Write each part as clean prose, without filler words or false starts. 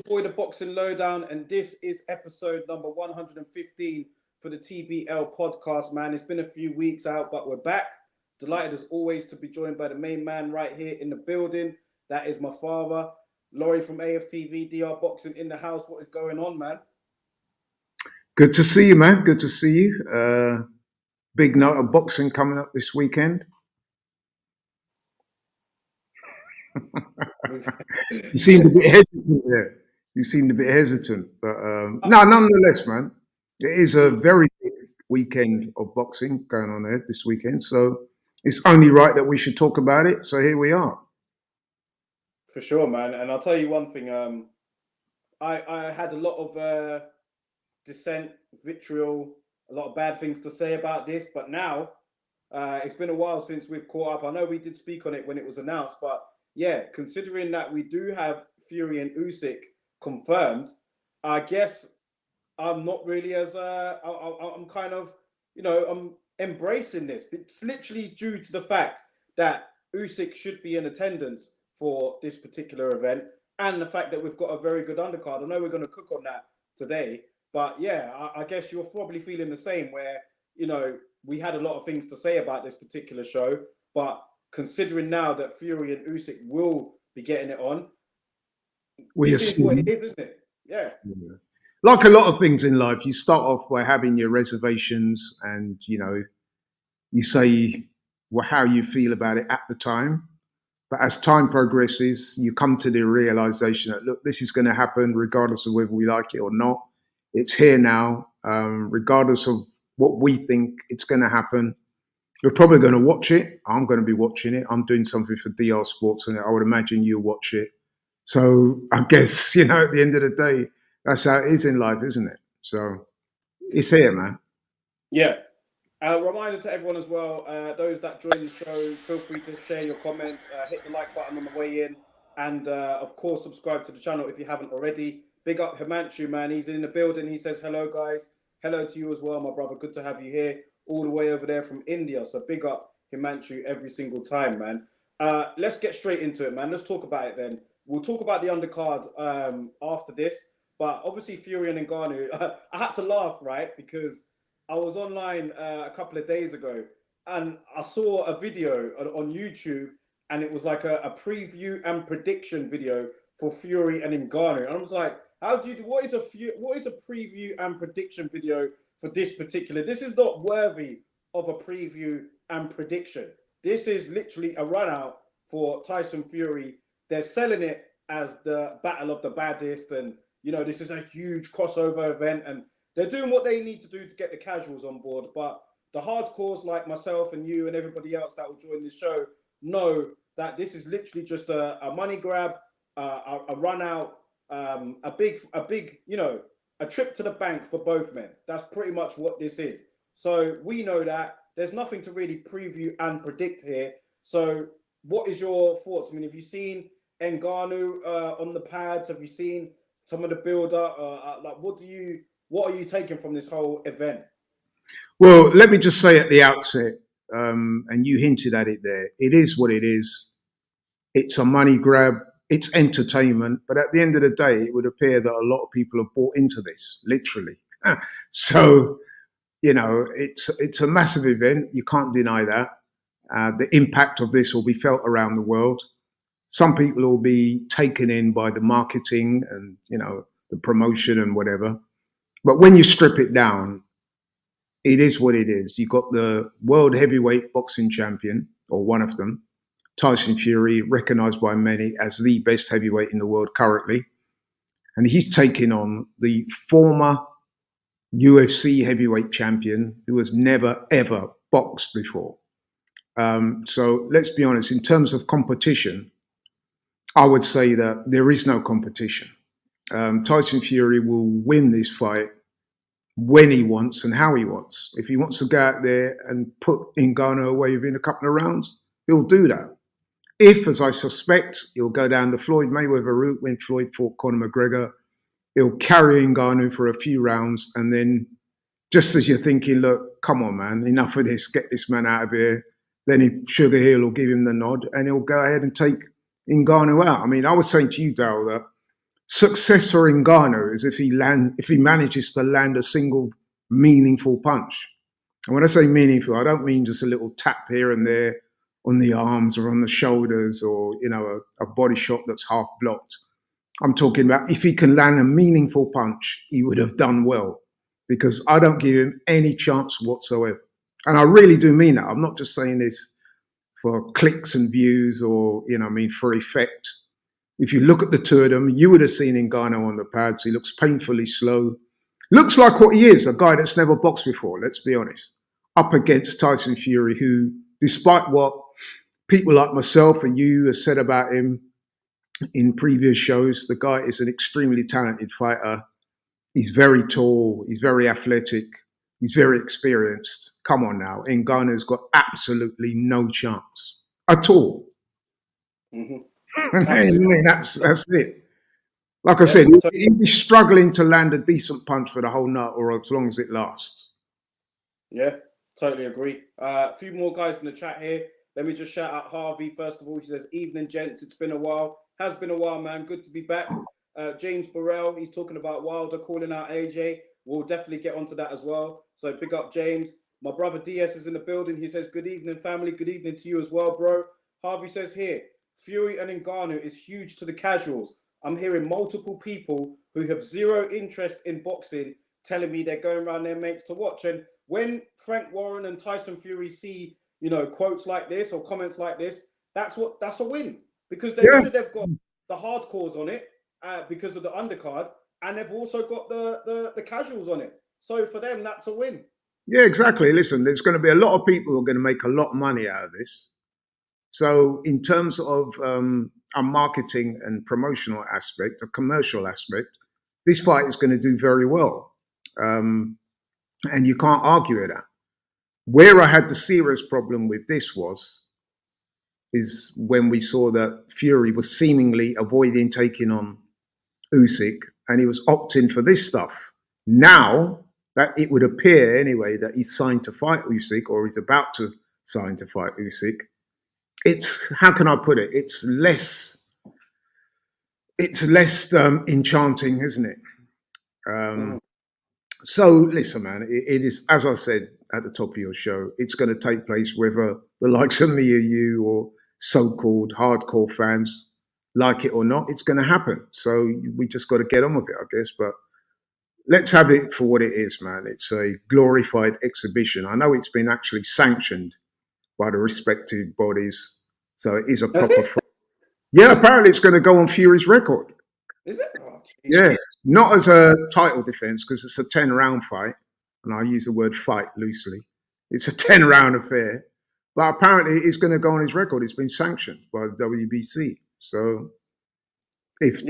Boy, the Boxing Lowdown, and this is episode number 115 for the TBL podcast, man. It's been a few weeks out, but we're back. Delighted as always to be joined by the main man right here in the building. That is my father, Laurie from AFTV, DR Boxing in the house. What is going on, man? Good to see you, man. Good to see you. Big night of boxing coming up this weekend. You seemed a bit hesitant there. You seemed a bit hesitant, but no, nonetheless, man, it is a very big weekend of boxing going on there this weekend. So it's only right that we should talk about it. So here we are. For sure, man. And I'll tell you one thing. I had a lot of dissent, vitriol, a lot of bad things to say about this, but now it's been a while since we've caught up. I know we did speak on it when it was announced, but yeah, considering that we do have Fury and Usyk confirmed, I guess I'm not really as I'm kind of I'm embracing this. It's literally due to the fact that Usyk should be in attendance for this particular event, and the fact that we've got a very good undercard. I know we're going to cook on that today, but yeah, I guess you're probably feeling the same. Where we had a lot of things to say about this particular show, but considering now that Fury and Usyk will be getting it on, We this is what it assume, is, isn't it? Yeah. like a lot of things in life, you start off by having your reservations, and you say how you feel about it at the time. But as time progresses, you come to the realization that, look, this is going to happen regardless of whether we like it or not. It's here now, regardless of what we think it's going to happen. We're probably going to watch it. I'm going to be watching it. I'm doing something for DR Sports, and I would imagine you'll watch it. So I guess, at the end of the day, that's how it is in life, isn't it? So it's here, man. Yeah. Reminder to everyone as well, those that join the show, feel free to share your comments, hit the like button on the way in, and of course, subscribe to the channel if you haven't already. Big up Himanshu, man. He's in the building. He says, hello, guys. Hello to you as well, my brother. Good to have you here, all the way over there from India. So big up Himanshu every single time, man. Let's get straight into it, man. Let's talk about it then. We'll talk about the undercard after this. But obviously, Fury and Ngannou, I had to laugh, right? Because I was online a couple of days ago and I saw a video on YouTube, and it was like a preview and prediction video for Fury and Ngannou. And I was like, what is a preview and prediction video for this particular? This is not worthy of a preview and prediction. This is literally a run out for Tyson Fury. They're selling it as the battle of the baddest, and this is a huge crossover event, and they're doing what they need to do to get the casuals on board. But the hardcores like myself and you and everybody else that will join this show know that this is literally just a money grab, a run out, a big, a trip to the bank for both men. That's pretty much what this is. So we know that there's nothing to really preview and predict here. So what is your thoughts? I mean, have you seen Ngannou on the pads? Have you seen some of the build up? Like, what are you taking from this whole event? Well, let me just say at the outset, and you hinted at it there, it is what it is. It's a money grab. It's entertainment. But at the end of the day, it would appear that a lot of people have bought into this, literally. So, it's a massive event. You can't deny that. The impact of this will be felt around the world. Some people will be taken in by the marketing and, the promotion and whatever. But when you strip it down, it is what it is. You got the world heavyweight boxing champion, or one of them, Tyson Fury, recognized by many as the best heavyweight in the world currently. And he's taking on the former UFC heavyweight champion who has never, ever boxed before. So let's be honest, in terms of competition, I would say that there is no competition. Tyson Fury will win this fight when he wants and how he wants. If he wants to go out there and put Ngannou away within a couple of rounds, he'll do that. If, as I suspect, he'll go down the Floyd Mayweather route when Floyd fought Conor McGregor, he'll carry Ngannou for a few rounds, and then just as you're thinking, look, come on, man, enough of this, get this man out of here, then Sugar Hill will give him the nod, and he'll go ahead and take Ngannou out. I mean, I was saying to you, Daryl, that success for Ngannou is if he manages to land a single meaningful punch. And when I say meaningful, I don't mean just a little tap here and there on the arms or on the shoulders, or a body shot that's half blocked. I'm talking about if he can land a meaningful punch, he would have done well, because I don't give him any chance whatsoever. And I really do mean that. I'm not just saying this for clicks and views or, for effect. If you look at the two of them, you would have seen Ngannou on the pads. He looks painfully slow. Looks like what he is, a guy that's never boxed before, let's be honest. Up against Tyson Fury, who, despite what people like myself and you have said about him in previous shows, the guy is an extremely talented fighter. He's very tall. He's very athletic. He's very experienced. Come on now. Ngannou's got absolutely no chance at all. Mm-hmm. I mean, that's it. Like I said, he'd be struggling to land a decent punch for the whole night, or as long as it lasts. Yeah, totally agree. A few more guys in the chat here. Let me just shout out Harvey, first of all. He says, evening, gents. It's been a while. Has been a while, man. Good to be back. James Burrell, he's talking about Wilder calling out AJ. We'll definitely get onto that as well. So big up, James. My brother DS is in the building. He says, good evening, family. Good evening to you as well, bro. Harvey says here, Fury and Ngannou is huge to the casuals. I'm hearing multiple people who have zero interest in boxing telling me they're going around their mates to watch. And when Frank Warren and Tyson Fury see, quotes like this or comments like this, that's a win, because they know they've got the hardcores on it because of the undercard, and they've also got the casuals on it. So for them, that's a win. Yeah, exactly. Listen, there's going to be a lot of people who are going to make a lot of money out of this. So in terms of a marketing and promotional aspect, a commercial aspect, this fight is going to do very well. And you can't argue with that. Where I had the serious problem with this is when we saw that Fury was seemingly avoiding taking on Usyk, and he was opting for this stuff. Now that it would appear anyway that he's signed to fight Usyk, or he's about to sign to fight Usyk, it's, how can I put it? It's less enchanting, isn't it? So listen, man, it is, as I said at the top of your show, it's going to take place whether the likes of me or you or so-called hardcore fans like it or not. It's going to happen. So we just got to get on with it, I guess. But let's have it for what it is, man. It's a glorified exhibition. I know it's been actually sanctioned by the respective bodies, so it is a proper fight. Yeah, apparently it's going to go on Fury's record. Is it? Oh, yeah, not as a title defense, because it's a 10-round fight, and I use the word fight loosely. It's a 10-round affair, but apparently it's going to go on his record. It's been sanctioned by the WBC. So if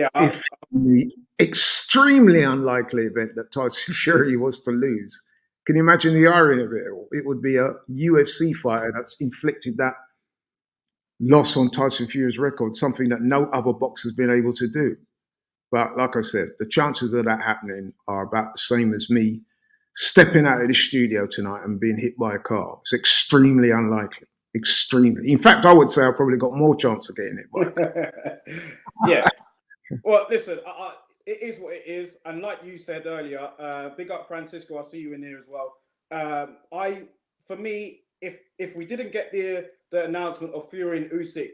the extremely unlikely event that Tyson Fury was to lose, can you imagine the irony of it? It would be a UFC fighter that's inflicted that loss on Tyson Fury's record, something that no other boxer's been able to do. But like I said, the chances of that happening are about the same as me stepping out of the studio tonight and being hit by a car. It's extremely unlikely. Extremely. In fact, I would say I've probably got more chance of getting hit by a car. Yeah. Well, listen, it is what it is. And like you said earlier, big up Francisco, I see you in here as well. For me, if we didn't get the announcement of Fury and Usyk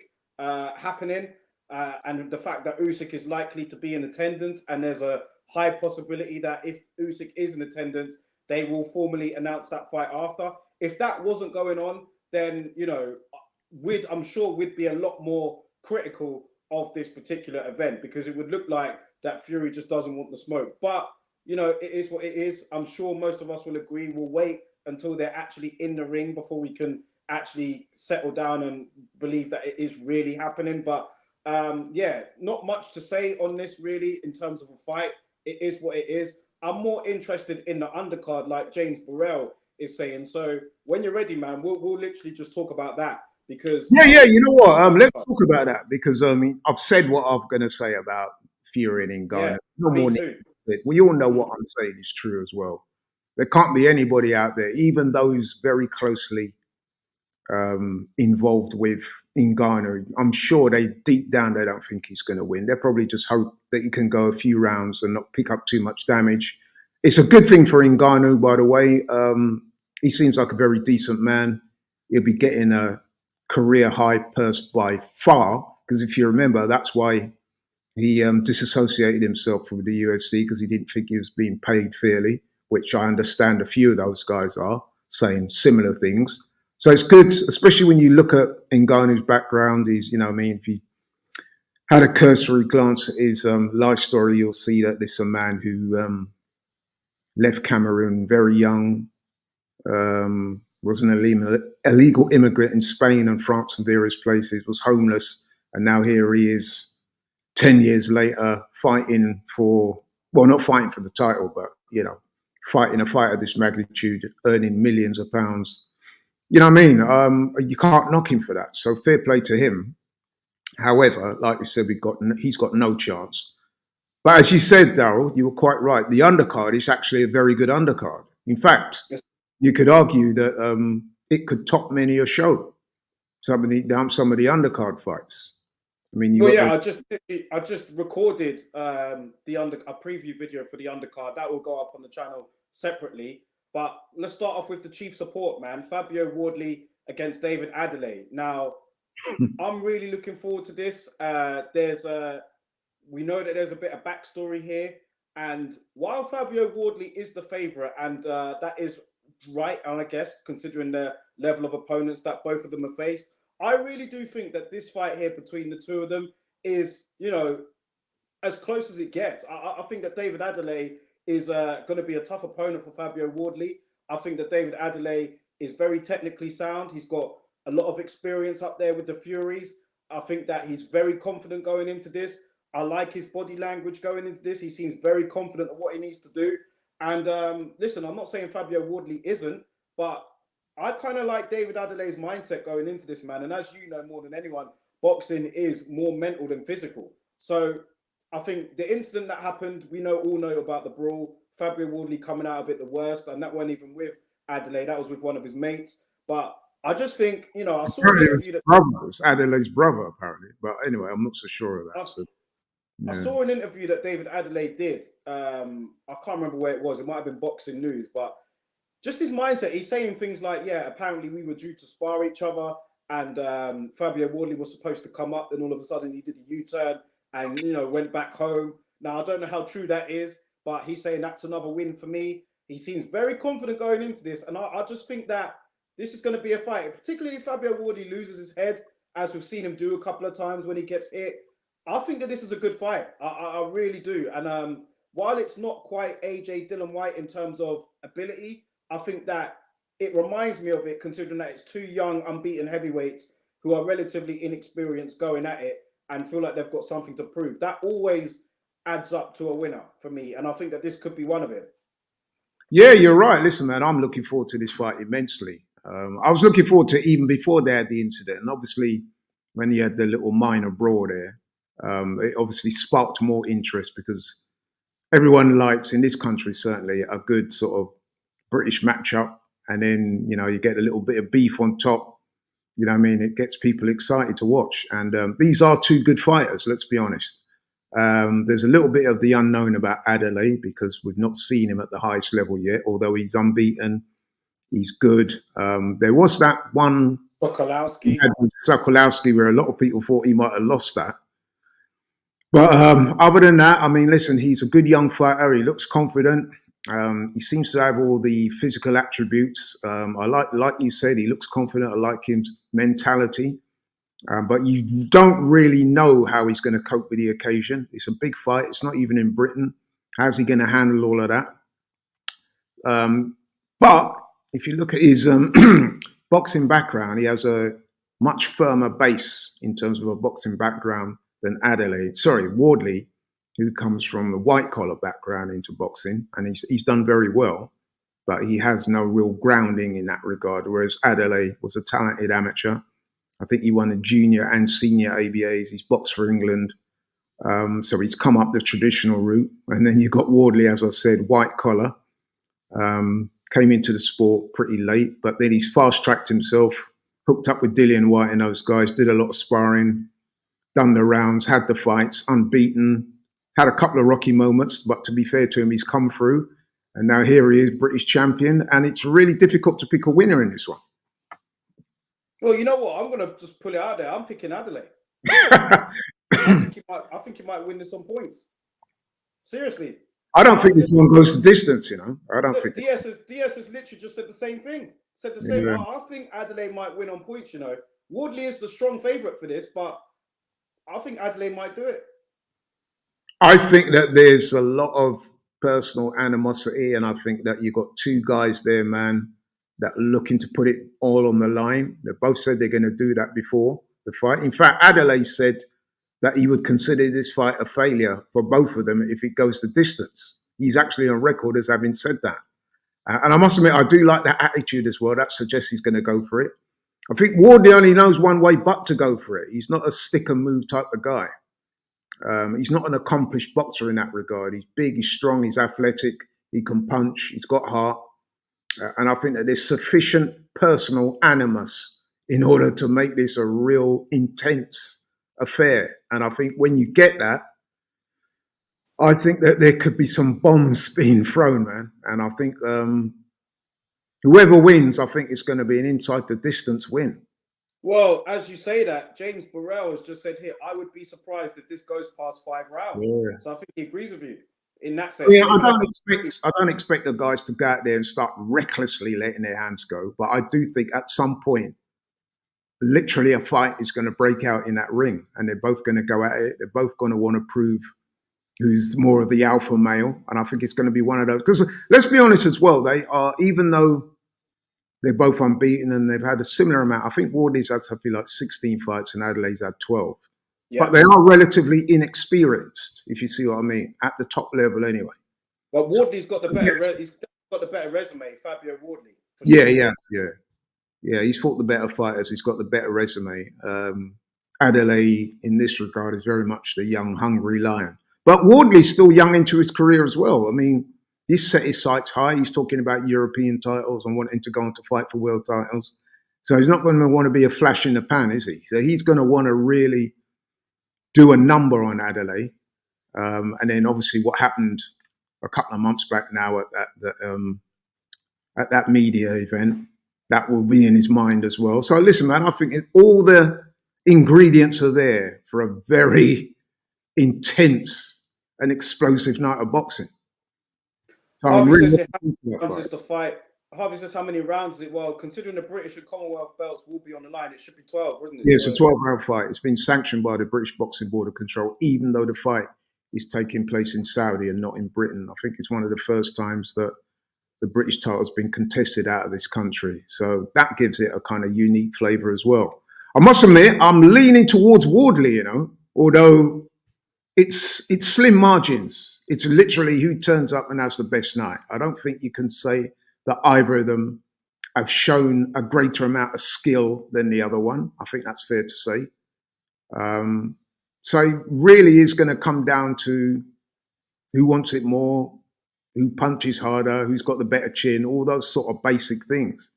happening, and the fact that Usyk is likely to be in attendance, and there's a high possibility that if Usyk is in attendance, they will formally announce that fight after. If that wasn't going on, then, I'm sure we'd be a lot more critical of this particular event, because it would look like that Fury just doesn't want the smoke. But, it is what it is. I'm sure most of us will agree. We'll wait until they're actually in the ring before we can actually settle down and believe that it is really happening. But not much to say on this really in terms of a fight. It is what it is. I'm more interested in the undercard, like James Burrell is saying. So when you're ready, man, we'll literally just talk about that, because yeah, you know what? Let's talk about that, because I've said what I'm going to say about Fury and Ngannou. We all know what I'm saying is true as well. There can't be anybody out there, even those very closely involved with Ngannou. I'm sure deep down they don't think he's going to win. They probably just hope that he can go a few rounds and not pick up too much damage. It's a good thing for Ngannou, by the way. He seems like a very decent man. He'll be getting a career high purse by far, because if you remember, that's why he disassociated himself from the UFC, because he didn't think he was being paid fairly, which I understand a few of those guys are saying similar things. So it's good, especially when you look at Ngannou's background. He's, you know what I mean, if you had a cursory glance at his life story, you'll see that this is a man who left Cameroon very young, was an illegal immigrant in Spain and France and various places, was homeless, and now here he is 10 years later fighting for, well, not fighting for the title, but, you know, fighting a fight of this magnitude, earning millions of pounds. You know what I mean? You can't knock him for that. So fair play to him. However, like we said, he's got no chance. But as you said, Daryl, you were quite right. The undercard is actually a very good undercard. In fact, Yes. you could argue that it could top many a show. Some of the undercard fights. I mean, Well, yeah, I just recorded a preview video for the undercard that will go up on the channel separately. But let's start off with the chief support, man. Fabio Wardley against David Adelaide. Now, I'm really looking forward to this. We know that there's a bit of backstory here, and while Fabio Wardley is the favorite, and that is right, and I guess considering the level of opponents that both of them have faced, I really do think that this fight here between the two of them is, you know, as close as it gets. I think that David Adelaide is going to be a tough opponent for Fabio Wardley. I think that David Adelaide is very technically sound. He's got a lot of experience up there with the Furies. I think that he's very confident going into this. I like his body language going into this. He seems very confident of what he needs to do. And listen, I'm not saying Fabio Wardley isn't, but I kind of like David Adelaide's mindset going into this, man. And as you know more than anyone, boxing is more mental than physical. So I think the incident that happened, we all know about the brawl. Fabio Wardley coming out of it the worst, and that wasn't even with Adelaide. That was with one of his mates. But I just think, you know, I saw an interview it was Adelaide's brother, apparently. But anyway, I'm not so sure of that. I saw an interview that David Adelaide did. I can't remember where it was. It might have been Boxing News, but just his mindset. He's saying things like, yeah, apparently we were due to spar each other, and Fabio Wardley was supposed to come up, then all of a sudden he did a U-turn and, you know, went back home. Now, I don't know how true that is, but he's saying that's another win for me. He seems very confident going into this, and I just think that this is going to be a fight, particularly if Fabio Wardley loses his head, as we've seen him do a couple of times when he gets hit. I think that this is a good fight. I really do. And while it's not quite AJ Dillon White in terms of ability, I think that it reminds me of it, considering that it's two young, unbeaten heavyweights who are relatively inexperienced going at it and feel like they've got something to prove. That always adds up to a winner for me. And I think that this could be one of it. Yeah, you're right. Listen, man, I'm looking forward to this fight immensely. I was looking forward to it even before they had the incident. And obviously, when you had the little minor brawl there, it obviously sparked more interest because everyone likes, in this country certainly, a good sort of British matchup. And then, you know, you get a little bit of beef on top. You know what I mean? It gets people excited to watch. And these are two good fighters, let's be honest. There's a little bit of the unknown about Adelaide because we've not seen him at the highest level yet, although he's unbeaten. He's good. There was that one Sokolowski where a lot of people thought he might have lost that. But other than that, I mean, listen, he's a good young fighter. He looks confident. He seems to have all the physical attributes. I like you said, he looks confident. I like his mentality. But you don't really know how he's going to cope with the occasion. It's a big fight. It's not even in Britain. How's he going to handle all of that? But if you look at his boxing background, he has a much firmer base in terms of a boxing background than Wardley, who comes from a white-collar background into boxing, and he's done very well, but he has no real grounding in that regard, whereas Adelaide was a talented amateur. I think he won a junior and senior ABAs. He's boxed for England. So he's come up the traditional route. And then you've got Wardley, as I said, white collar. Came into the sport pretty late, but then he's fast-tracked himself. hooked up with Dillian White and those guys, did a lot of sparring, done the rounds, had the fights, unbeaten, had a couple of rocky moments, but to be fair to him, he's come through. And now here he is, British champion. And it's really difficult to pick a winner in this one. Well, you know what? I'm going to just pull it out there. I'm picking Adelaide. I think he might win this on points. Seriously. I don't think this one goes the distance, you know. I don't think. DS has literally just said the same thing. Said the same. Yeah. I think Adelaide might win on points, you know. Wardley is the strong favourite for this, but I think Adelaide might do it. I think that there's a lot of personal animosity, and I think that you've got two guys there, man, that are looking to put it all on the line. They both said they're going to do that before the fight. In fact, Adelaide said that he would consider this fight a failure for both of them if it goes the distance. He's actually on record as having said that. And I must admit, I do like that attitude as well. That suggests he's going to go for it. I think Wardley only knows one way but to go for it. He's not a stick and move type of guy. He's not an accomplished boxer in that regard. He's big, he's strong, he's athletic, he can punch, he's got heart. And I think that there's sufficient personal animus in order to make this a real intense affair. And I think when you get that, I think that there could be some bombs being thrown, man. And I think whoever wins, I think it's going to be an inside the distance win. Well, as you say that, James Burrell has just said here, I would be surprised if this goes past 5 rounds. Yeah. So I think he agrees with you in that sense. Yeah, I don't expect the guys to go out there and start recklessly letting their hands go. But I do think at some point, literally a fight is going to break out in that ring. And they're both going to go at it. They're both going to want to prove who's more of the alpha male. And I think it's going to be one of those. Because let's be honest as well, they are, even though they're both unbeaten and they've had a similar amount. I think Wardley's had something like 16 fights and Adelaide's had 12. Yeah. But they are relatively inexperienced, if you see what I mean, at the top level anyway. Well, Wardley's got the better he's got the better resume, Fabio Wardley. Yeah. He's fought the better fighters. He's got the better resume. Adelaide, in this regard, is very much the young, hungry lion. But Wardley's still young into his career as well. I mean, he's set his sights high. He's talking about European titles and wanting to go on to fight for world titles. So he's not going to want to be a flash in the pan, is he? So he's going to want to really do a number on Adelaide. And then obviously what happened a couple of months back now at that media event, that will be in his mind as well. So listen, man, I think all the ingredients are there for a very intense and explosive night of boxing. Harvey says how many rounds is it? Well, considering the British and Commonwealth belts will be on the line, it should be 12, wouldn't it? Yeah, it's a 12-round fight. It's been sanctioned by the British Boxing Board of Control, even though the fight is taking place in Saudi and not in Britain. I think it's one of the first times that the British title's been contested out of this country. So that gives it a kind of unique flavour as well. I must admit, I'm leaning towards Wardley, you know, although it's slim margins. It's literally who turns up and has the best night. I don't think you can say that either of them have shown a greater amount of skill than the other one. I think that's fair to say. So it really is going to come down to who wants it more, who punches harder, who's got the better chin, all those sort of basic things.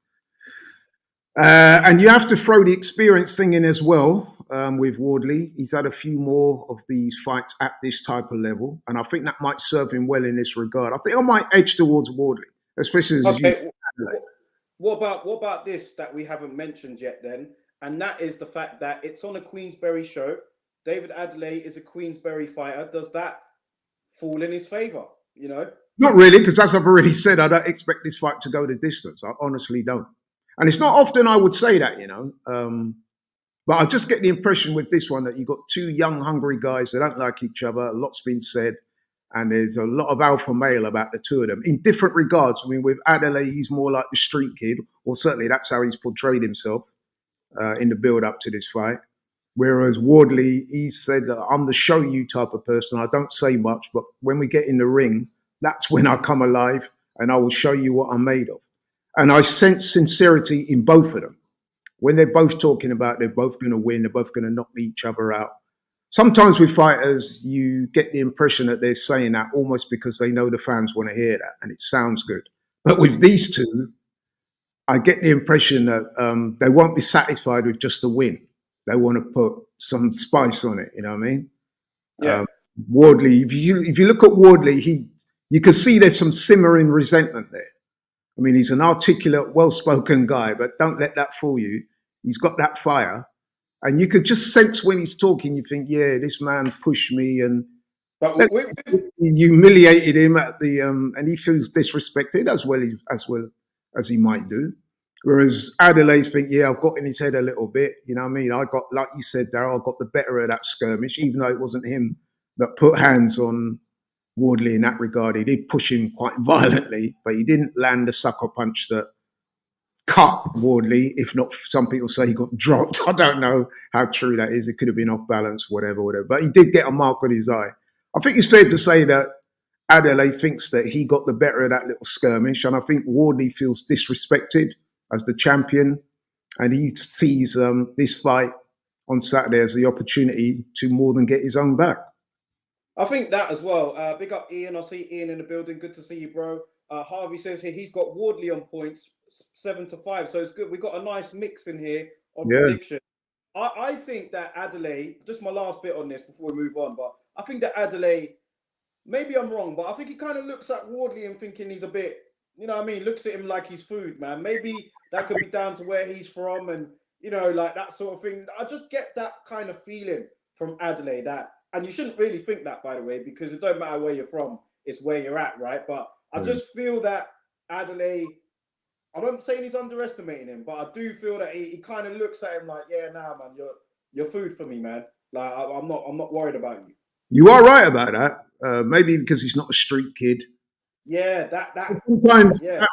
And you have to throw the experience thing in as well with Wardley. He's had a few more of these fights at this type of level, and I think that might serve him well in this regard. I think I might edge towards Wardley, especially as What about this that we haven't mentioned yet then? And that is the fact that it's on a Queensberry show. David Adelaide is a Queensberry fighter. Does that fall in his favour, you know? Not really, because as I've already said, I don't expect this fight to go the distance. I honestly don't. And it's not often I would say that, you know. But I just get the impression with this one that you've got two young, hungry guys that don't like each other. A lot's been said. And there's a lot of alpha male about the two of them in different regards. I mean, with Adelaide, he's more like the street kid. Or certainly that's how he's portrayed himself in the build-up to this fight. Whereas Wardley, he said that I'm the show you type of person. I don't say much, but when we get in the ring, that's when I come alive and I will show you what I'm made of. And I sense sincerity in both of them. When they're both talking about they're both going to win, they're both going to knock each other out. Sometimes with fighters, you get the impression that they're saying that almost because they know the fans want to hear that and it sounds good. But with these two, I get the impression that they won't be satisfied with just a win. They want to put some spice on it. You know what I mean? Yeah. Wardley, if you look at Wardley, you can see there's some simmering resentment there. I mean, he's an articulate, well-spoken guy, but don't let that fool you. He's got that fire, and you could just sense when he's talking. You think, yeah, this man pushed me, and But let's humiliated him at the and he feels disrespected as well as he might do. Whereas Adelaide's think, yeah, I've got in his head a little bit. You know what I mean? I got, like you said, Darryl, I got the better of that skirmish, even though it wasn't him that put hands on Wardley in that regard. He did push him quite violently, but he didn't land the sucker punch that cut Wardley. If not, some people say he got dropped. I don't know how true that is. It could have been off balance, whatever, whatever. But he did get a mark on his eye. I think it's fair to say that Adelaide thinks that he got the better of that little skirmish, and I think Wardley feels disrespected as the champion, and he sees this fight on Saturday as the opportunity to more than get his own back. I think that as well. Big up Ian. I see Ian in the building. Good to see you, bro. Harvey says here he's got Wardley on points 7-5, so it's good. We got a nice mix in here on prediction. I think that Adelaide. Just my last bit on this before we move on, but I think that Adelaide. Maybe I'm wrong, but I think he kind of looks at Wardley and thinking he's a bit, you know what I mean? Looks at him like he's food, man. Maybe that could be down to where he's from and, you know, like that sort of thing. I just get that kind of feeling from Adelaide that, and you shouldn't really think that, by the way, because it don't matter where you're from, it's where you're at, right? But I just feel that Adelaide, I'm not saying he's underestimating him, but I do feel that he kind of looks at him like, yeah, nah, man, you're food for me, man. Like I'm not worried about you. You are right about that. Maybe because he's not a street kid. Yeah, that sometimes yeah.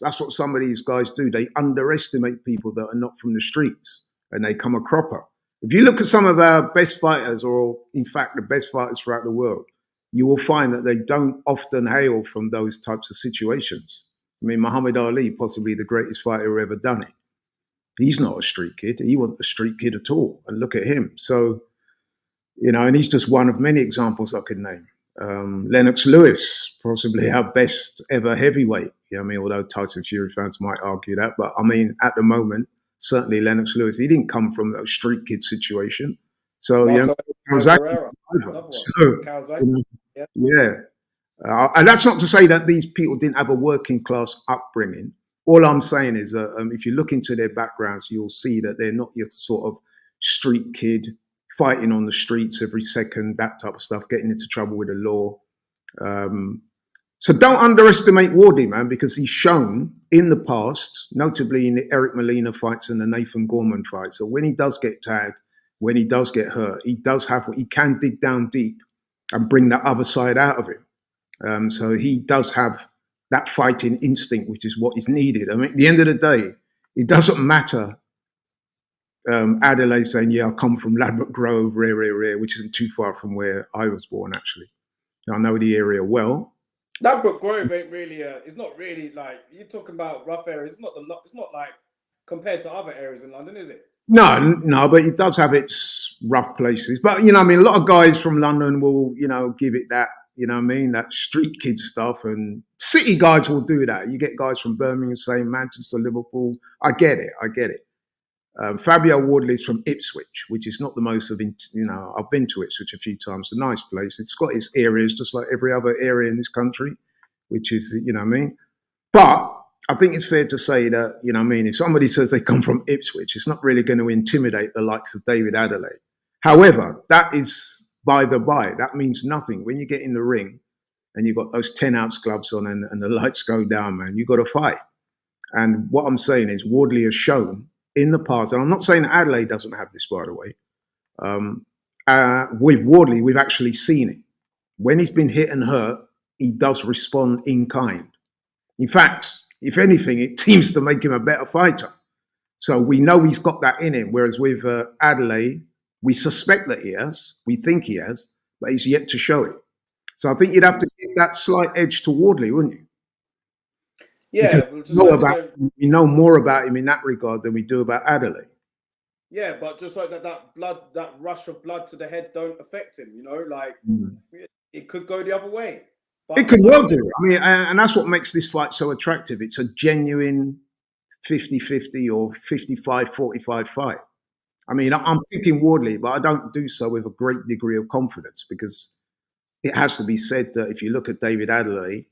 That's what some of these guys do. They underestimate people that are not from the streets, and they come a cropper. If you look at some of our best fighters, or in fact the best fighters throughout the world, you will find that they don't often hail from those types of situations. I mean, Muhammad Ali, possibly the greatest fighter who ever done it. He's not a street kid. He wasn't a street kid at all. And look at him. So, you know, and he's just one of many examples I could name. Lennox Lewis, possibly our best ever heavyweight. You know what I mean? Although Tyson Fury fans might argue that. But I mean, at the moment, certainly Lennox Lewis, he didn't come from that street kid situation. So, Marco, yeah. And that's not to say that these people didn't have a working class upbringing. All I'm saying is that if you look into their backgrounds, you'll see that they're not your sort of street kid fighting on the streets every second, that type of stuff, getting into trouble with the law. So don't underestimate Wardley, man, because he's shown in the past, notably in the Eric Molina fights and the Nathan Gorman fights, that when he does get tagged, when he does get hurt, he does have what he can dig down deep and bring that other side out of him. So he does have that fighting instinct, which is what is needed. I mean, at the end of the day, it doesn't matter. Adelaide saying, yeah, I come from Ladbroke Grove, rare, which isn't too far from where I was born, actually. I know the area well. Ladbroke Grove ain't really, it's not really like, you're talking about rough areas. It's not like compared to other areas in London, is it? No, but it does have its rough places. But, you know, I mean, a lot of guys from London will, you know, give it that, you know what I mean, that street kid stuff. And city guys will do that. You get guys from Birmingham saying Manchester, Liverpool. I get it. Fabio Wardley's from Ipswich, which is not the most of, you know, I've been to Ipswich a few times. It's a nice place. It's got its areas just like every other area in this country, which is, you know what I mean? But I think it's fair to say that, you know what I mean, if somebody says they come from Ipswich, it's not really going to intimidate the likes of David Adelaide. However, that is by the by. That means nothing. When you get in the ring and you've got those 10-ounce gloves on and the lights go down, man, you've got to fight. And what I'm saying is Wardley has shown in the past, and I'm not saying Adelaide doesn't have this, by the way. With Wardley, we've actually seen it. When he's been hit and hurt, he does respond in kind. In fact, if anything, it seems to make him a better fighter. So we know he's got that in him. Whereas with Adelaide, we suspect that he has, we think he has, but he's yet to show it. So I think you'd have to give that slight edge to Wardley, wouldn't you? Yeah, we know more about him in that regard than we do about Adelaide. Yeah, but just like that rush of blood to the head don't affect him, you know, like it could go the other way. But it could well do. I mean, and that's what makes this fight so attractive. It's a genuine 50-50 or 55-45 fight. I mean, I'm picking Wardley, but I don't do so with a great degree of confidence because it has to be said that if you look at David Adelaide,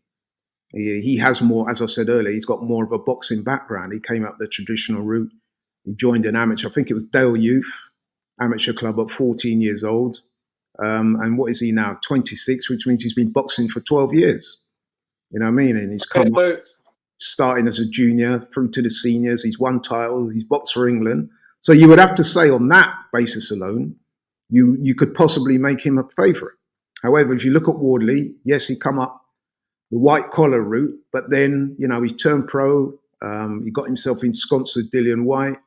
he has more, as I said earlier, he's got more of a boxing background. He came up the traditional route. He joined an amateur, I think it was Dale Youth Amateur Club at 14 years old. And what is he now? 26, which means he's been boxing for 12 years. You know what I mean? And he's come up starting as a junior through to the seniors. He's won titles. He's boxed for England. So you would have to say on that basis alone, you could possibly make him a favourite. However, if you look at Wardley, yes, he come up the white collar route, but then, you know, he's turned pro. He got himself ensconced with Dillian White.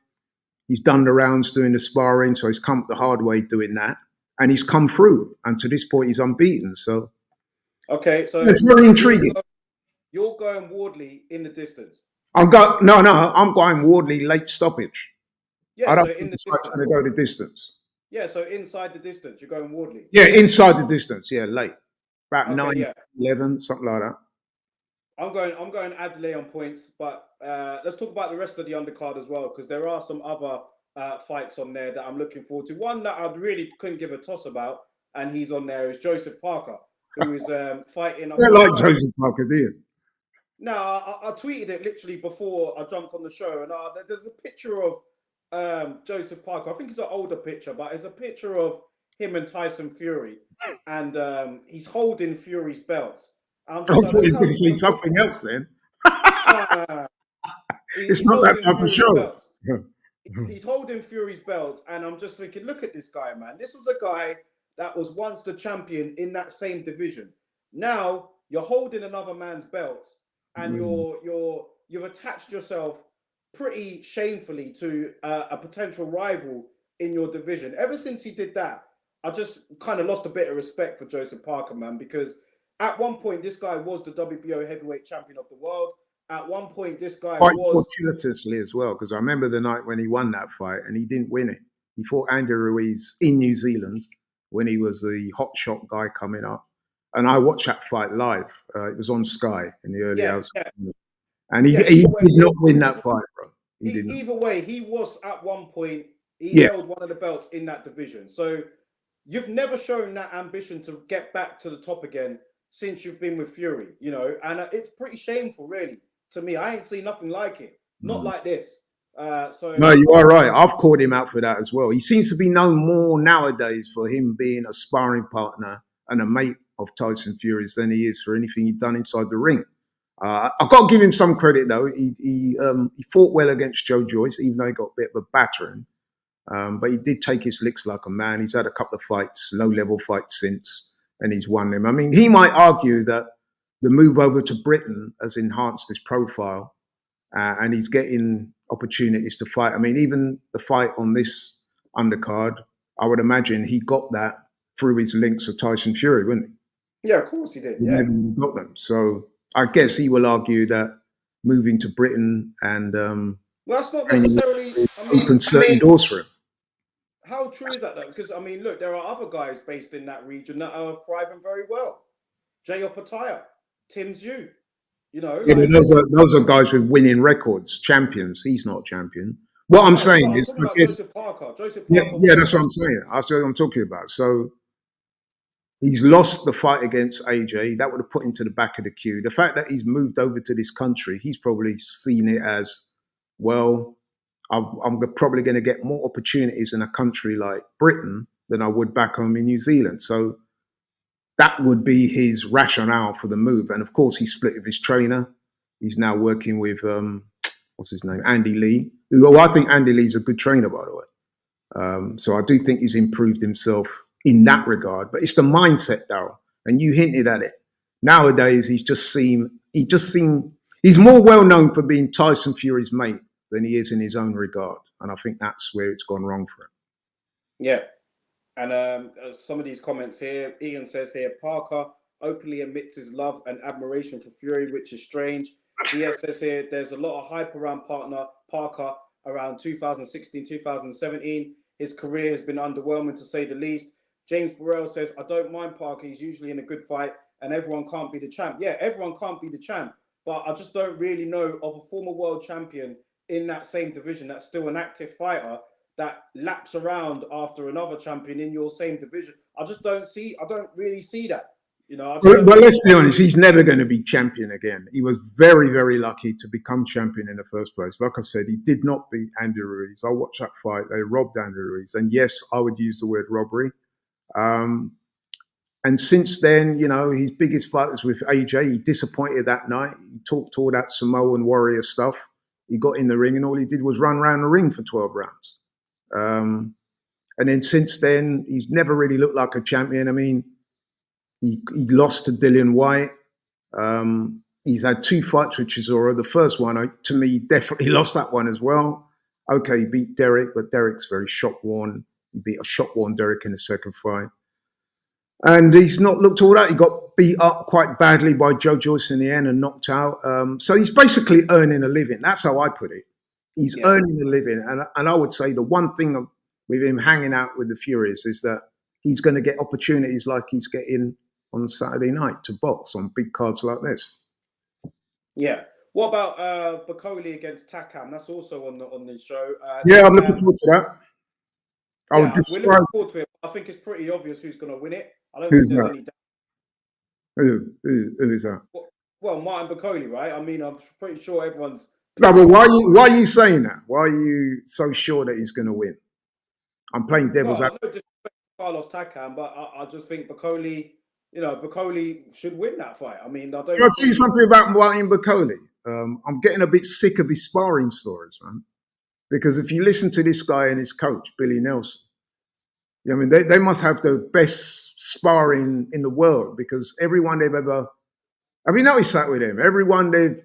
He's done the rounds doing the sparring, so he's come up the hard way doing that. And he's come through. And to this point, he's unbeaten. So, okay, so it's very intriguing. You're going Wardley in the distance. I'm going Wardley late stoppage. Yeah, I don't so think this fight's going to go the distance. Yeah, so inside the distance, you're going Wardley. Yeah, inside the distance. Yeah, late, about Okay, 9, yeah. 11, something like that. I'm going Adelaide on points, but let's talk about the rest of the undercard as well, because there are some other fights on there that I'm looking forward to. One that I really couldn't give a toss about, and he's on there, is Joseph Parker, who is fighting. I don't like Joseph Parker, do you? No, I tweeted it literally before I jumped on the show, and there's a picture of Joseph Parker. I think it's an older picture, but it's a picture of him and Tyson Fury, and he's holding Fury's belts. I thought he's going to say something else then. It's not that type of show. He's holding Fury's belts, and I'm just thinking, look at this guy, man. This was a guy that was once the champion in that same division. Now you're holding another man's belts, and you've attached yourself pretty shamefully to a potential rival in your division. Ever since he did that, I just kind of lost a bit of respect for Joseph Parker, man, because at one point this guy was the WBO heavyweight champion of the world. At one point this guy quite was fortuitously as well, because I remember the night when he won that fight and he didn't win it. He fought Andy Ruiz in New Zealand when he was the hot shot guy coming up. And I watched that fight live. It was on Sky in the early hours. Yeah. And he did not win that fight, bro. Either way, he was at one point, he held one of the belts in that division. So you've never shown that ambition to get back to the top again since you've been with Fury, you know, and it's pretty shameful, really, to me. I ain't seen nothing like it. Not like this. No, you are right. I've called him out for that as well. He seems to be known more nowadays for him being a sparring partner and a mate of Tyson Fury's than he is for anything he'd done inside the ring. I've got to give him some credit though. He fought well against Joe Joyce, even though he got a bit of a battering. But he did take his licks like a man. He's had a couple of fights, low-level fights since, and he's won them. I mean, he might argue that the move over to Britain has enhanced his profile, and he's getting opportunities to fight. I mean, even the fight on this undercard, I would imagine he got that through his links with Tyson Fury, wouldn't he? Yeah, of course he did. He got them. So I guess he will argue that moving to Britain and well, that's not necessarily opened certain doors for him. How true is that though? Because I mean, look, there are other guys based in that region that are thriving very well. Jay Opataya, Tim Zhu, you know. Yeah, those are guys with winning records, champions. He's not a champion. What I'm saying is, Joseph Parker. Yeah, that's what I'm saying. That's what I'm talking about. So he's lost the fight against AJ. That would have put him to the back of the queue. The fact that he's moved over to this country, he's probably seen it as, well, I'm probably going to get more opportunities in a country like Britain than I would back home in New Zealand. So that would be his rationale for the move. And of course, he split with his trainer. He's now working with, what's his name? Andy Lee. Who I think Andy Lee's a good trainer, by the way. So I do think he's improved himself in that regard. But it's the mindset, Daryl. And you hinted at it. Nowadays, he's more well known for being Tyson Fury's mate than he is in his own regard. And I think that's where it's gone wrong for him. Yeah. And some of these comments here, Ian says here, Parker openly admits his love and admiration for Fury, which is strange. DS says here, there's a lot of hype around Parker around 2016, 2017. His career has been underwhelming to say the least. James Burrell says, I don't mind Parker. He's usually in a good fight and everyone can't be the champ. Yeah, everyone can't be the champ. But I just don't really know of a former world champion in that same division that's still an active fighter that laps around after another champion in your same division. I don't really see that. You know, I just don't Well, think. let's be honest, he's never going to be champion again. He was very, very lucky to become champion in the first place. Like I said, he did not beat Andy Ruiz. I watched that fight. They robbed Andy Ruiz. And yes, I would use the word robbery. And since then, you know, his biggest fight was with AJ. He disappointed that night. He talked all that Samoan warrior stuff. He got in the ring and all he did was run around the ring for 12 rounds. And then since then, he's never really looked like a champion. I mean, he lost to Dillian White. He's had 2 fights with Chisora. The first one, to me, definitely lost that one as well. Okay, he beat Derek, but Derek's very shot-worn. He beat a shot-worn Derek in the second fight. And he's not looked all that. He got beat up quite badly by Joe Joyce in the end and knocked out. So he's basically earning a living. That's how I put it. He's earning a living. And I would say the one thing with him hanging out with the Furies is that he's going to get opportunities like he's getting on Saturday night to box on big cards like this. Yeah. What about Bacoli against Takam? That's also on the show. Yeah, I'm looking forward to that. I would we're describe. looking forward to it. I think it's pretty obvious who's going to win it. I don't Who's think there's that? any doubt. Who is that? Well, Martin Bacoli, right? I mean, I'm pretty sure everyone's. No, but why are you saying that? Why are you so sure that he's going to win? I'm playing devil's Well, I advocate. know just Carlos Takam, but I just think Bacoli, Bacoli should win that fight. I mean, I don't. Can I tell you something about Martin Bacoli? I'm getting a bit sick of his sparring stories, man. Because if you listen to this guy and his coach, Billy Nelson, I mean, they must have the best sparring in the world because everyone they've ever, have you noticed that with him? Everyone they've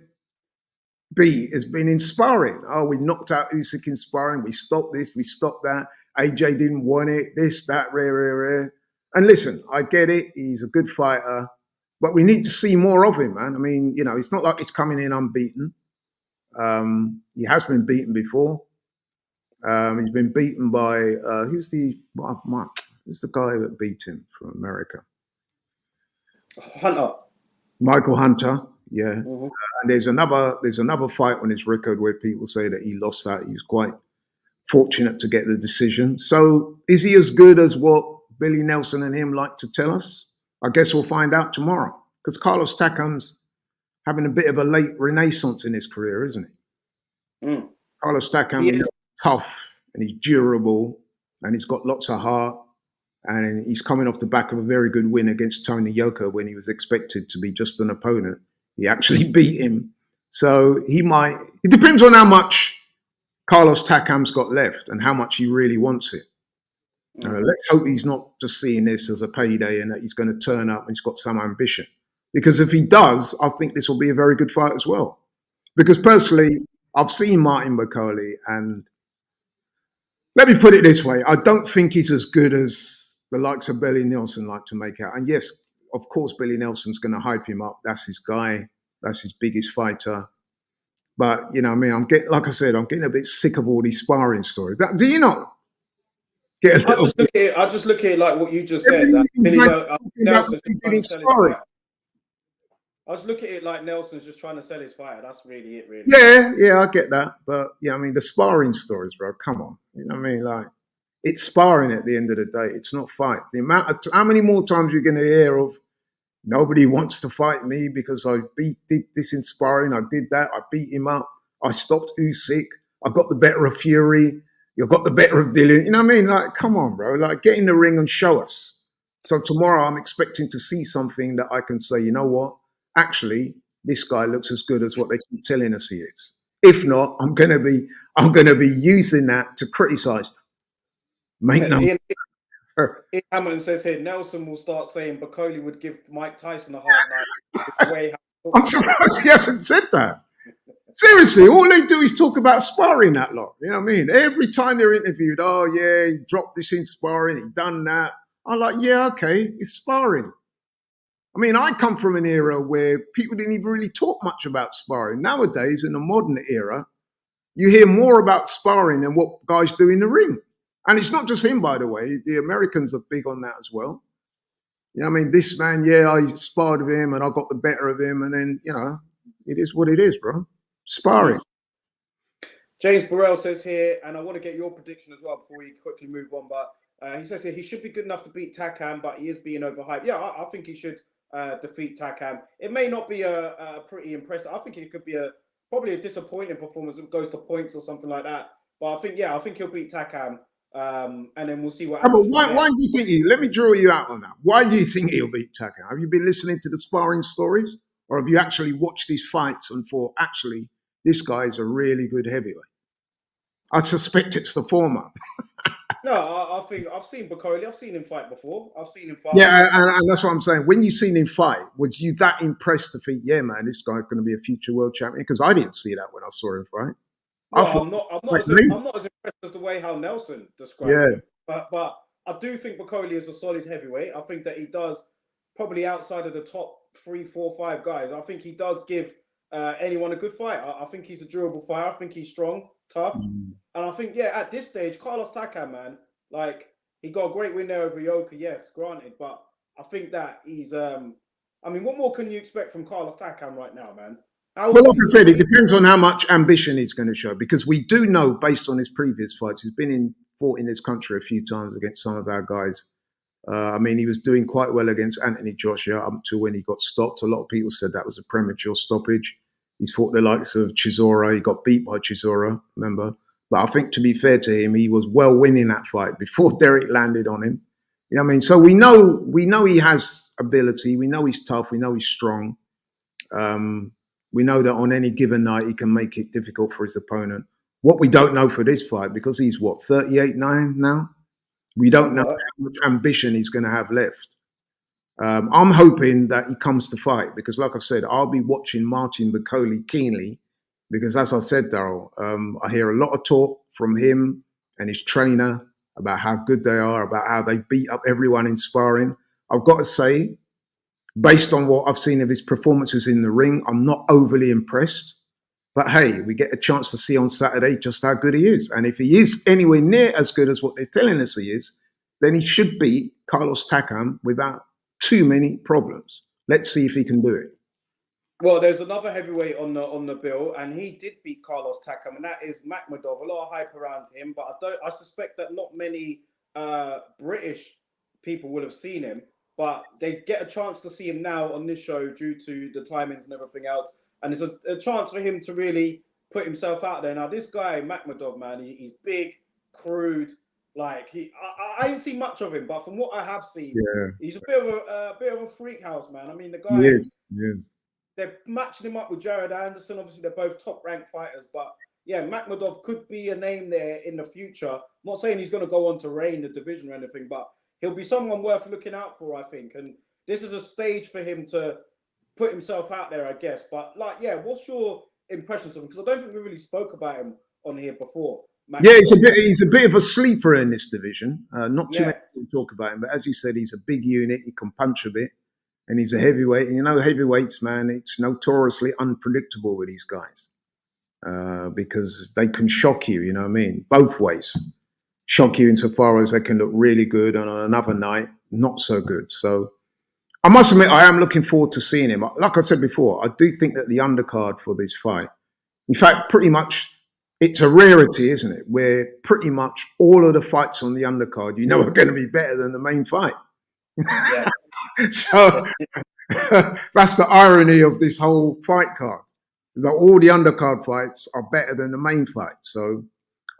beat has been in sparring. Oh, we knocked out Usyk in sparring. We stopped this, we stopped that. AJ didn't want it, this, that, rare. And listen, I get it. He's a good fighter, but we need to see more of him, man. I mean, you know, it's not like he's coming in unbeaten. He has been beaten before. He's been beaten by who's the guy that beat him from America? Hunter. Michael Hunter. Yeah. Mm-hmm. And there's another fight on his record where people say that he lost that. He was quite fortunate to get the decision. So is he as good as what Billy Nelson and him like to tell us? I guess we'll find out tomorrow. Because Carlos Takam's having a bit of a late renaissance in his career, isn't he? Mm. Carlos Takam is tough and he's durable and he's got lots of heart. And he's coming off the back of a very good win against Tony Yoka when he was expected to be just an opponent. He actually beat him. So it depends on how much Carlos Takam's got left and how much he really wants it. Let's hope he's not just seeing this as a payday and that he's going to turn up and he's got some ambition. Because if he does, I think this will be a very good fight as well. Because personally, I've seen Martin Bacoli and let me put it this way. I don't think he's as good as the likes of Billy Nelson like to make out. And yes, of course, Billy Nelson's going to hype him up. That's his guy. That's his biggest fighter. But, you know, I mean, I'm getting a bit sick of all these sparring stories. Do you not? I just look at it like what you just said. Billy Nelson's just trying to sell his fight. I just look at it like Nelson's just trying to sell his fight. That's really it, really. Yeah, I get that. But, yeah, I mean, the sparring stories, bro, come on. You know what I mean? Like, it's sparring at the end of the day. It's not fight. How many more times are you going to hear of nobody wants to fight me because I did this in sparring. I did that. I beat him up. I stopped Usyk. I got the better of Fury. You got the better of Dillian. You know what I mean? Like, come on, bro. Like, get in the ring and show us. So tomorrow I'm expecting to see something that I can say, you know what? Actually, this guy looks as good as what they keep telling us he is. If not, I'm gonna be using that to criticize them. Ian Hamilton says here, Nelson will start saying Bacoli would give Mike Tyson a hard night. I'm surprised he hasn't said that. Seriously, all they do is talk about sparring that lot. You know what I mean? Every time they're interviewed, oh yeah, he dropped this in sparring, he done that. I'm like, yeah, okay, it's sparring. I mean, I come from an era where people didn't even really talk much about sparring. Nowadays, in the modern era, you hear more about sparring than what guys do in the ring. And it's not just him, by the way. The Americans are big on that as well. You know what I mean? This man, yeah, I sparred with him and I got the better of him. And then, you know, it is what it is, bro. Sparring. James Burrell says here, and I want to get your prediction as well before we quickly move on. But he says here he should be good enough to beat Takam, but he is being overhyped. Yeah, I think he should defeat Takam. It may not be a pretty impressive. I think it could be probably a disappointing performance if it goes to points or something like that. But I think he'll beat Takam, and then we'll see what Yeah, but happens from why there. do you think let me draw you out on that. Why do you think he'll beat Tucker? Have you been listening to the sparring stories? Or have you actually watched his fights and thought, actually, this guy's a really good heavyweight? I suspect it's the former. No, I think I've seen Bakoli. I've seen him fight before. I've seen him fight on Yeah, the top. and that's what I'm saying. When you seen him fight, was you that impressed to think, yeah, man, this guy's going to be a future world champion? Because I didn't see that when I saw him fight. I Well, thought, I'm not like, as lazy. I'm not as impressed as the way how Nelson describes Yeah. him, but I do think Bakoli is a solid heavyweight. I think that he does probably outside of the top 3, 4, 5 guys. I think he does give anyone a good fight. I think he's a durable fighter. I think he's strong, tough, Mm. and I think at this stage, Carlos Takam, man, like he got a great win there over Yoka. Yes, granted, but I think that he's. I mean, what more can you expect from Carlos Takam right now, man? How Well, old is like he? I said, it depends on how much ambition he's going to show because we do know, based on his previous fights, he's fought in this country a few times against some of our guys. I mean, he was doing quite well against Anthony Joshua up to when he got stopped. A lot of people said that was a premature stoppage. He's fought the likes of Chisora. He got beat by Chisora, remember? But I think, to be fair to him, he was well winning that fight before Derek landed on him. You know what I mean? So we know he has ability. We know he's tough. We know he's strong. Um, we know that on any given night he can make it difficult for his opponent. What we don't know for this fight, because he's what, 38-9 now? We don't know Right. how much ambition he's going to have left. I'm hoping that he comes to fight because, like I said, I'll be watching Martin Bakoli keenly because, as I said, Daryl, I hear a lot of talk from him and his trainer about how good they are, about how they beat up everyone in sparring. I've got to say, based on what I've seen of his performances in the ring, I'm not overly impressed. But hey, we get a chance to see on Saturday just how good he is. And if he is anywhere near as good as what they're telling us he is, then he should beat Carlos Takam without too many problems. Let's see if he can do it. Well, there's another heavyweight on the bill, and he did beat Carlos Takam, and that is Makhmudov. A lot of hype around him, but I suspect that not many British people would have seen him, but they get a chance to see him now on this show due to the timings and everything else, and it's a chance for him to really put himself out there. Now, this guy Makhmudov, man, he's big, crude. Like I ain't seen much of him, but from what I have seen, Yeah, he's a bit of a freak house, man. I mean, the he guy is. He is. they're matching him up with Jared Anderson. Obviously, they're both top ranked fighters, but yeah, Makhmudov could be a name there in the future. I'm not saying he's going to go on to reign the division or anything, but he'll be someone worth looking out for, I think. And this is a stage for him to put himself out there, I guess. But like, yeah, what's your impressions of him? Because I don't think we really spoke about him on here before. Yeah, Makhmudov. he's a bit of a sleeper in this division. Not too many Yeah, people talk about him, but as you said, he's a big unit. He can punch a bit, and he's a heavyweight. And you know, heavyweights, man, it's notoriously unpredictable with these guys because they can shock you. You know what I mean? Both ways, shock you insofar as they can look really good, and on another night, not so good. So I must admit, I am looking forward to seeing him. Like I said before, I do think that the undercard for this fight, in fact, pretty much, it's a rarity, isn't it? Where pretty much all of the fights on the undercard, you know, are going to be better than the main fight. yeah. So that's the irony of this whole fight card. Is that all the undercard fights are better than the main fight. So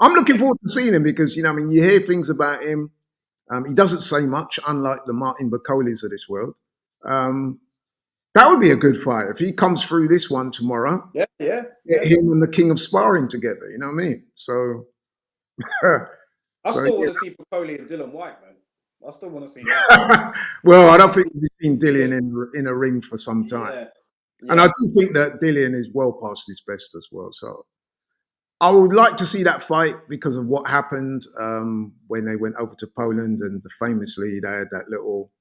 I'm looking forward to seeing him because, you know, I mean, you hear things about him. He doesn't say much, unlike the Martin Bacolis of this world. Um, that would be a good fight if he comes through this one tomorrow. Yeah, yeah, Get yeah. him and the king of sparring together. You know what I mean? So, I so still want yeah. to see Popoli and Dylan White, man. I still want to see that. Well, I don't think we've seen Dillian in a ring for some time, Yeah, and I yeah. do think that Dillian is well past his best as well. So I would like to see that fight because of what happened when they went over to Poland, and famously they had that little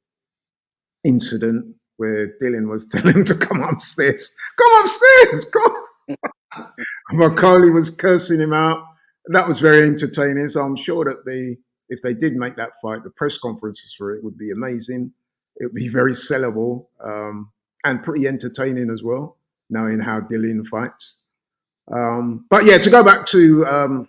incident where Dylan was telling him to come upstairs, come. Macaulay was cursing him out. And that was very entertaining. So I'm sure that if they did make that fight, the press conferences for it would be amazing. It would be very sellable and pretty entertaining as well, knowing how Dillian fights. But yeah, to go back to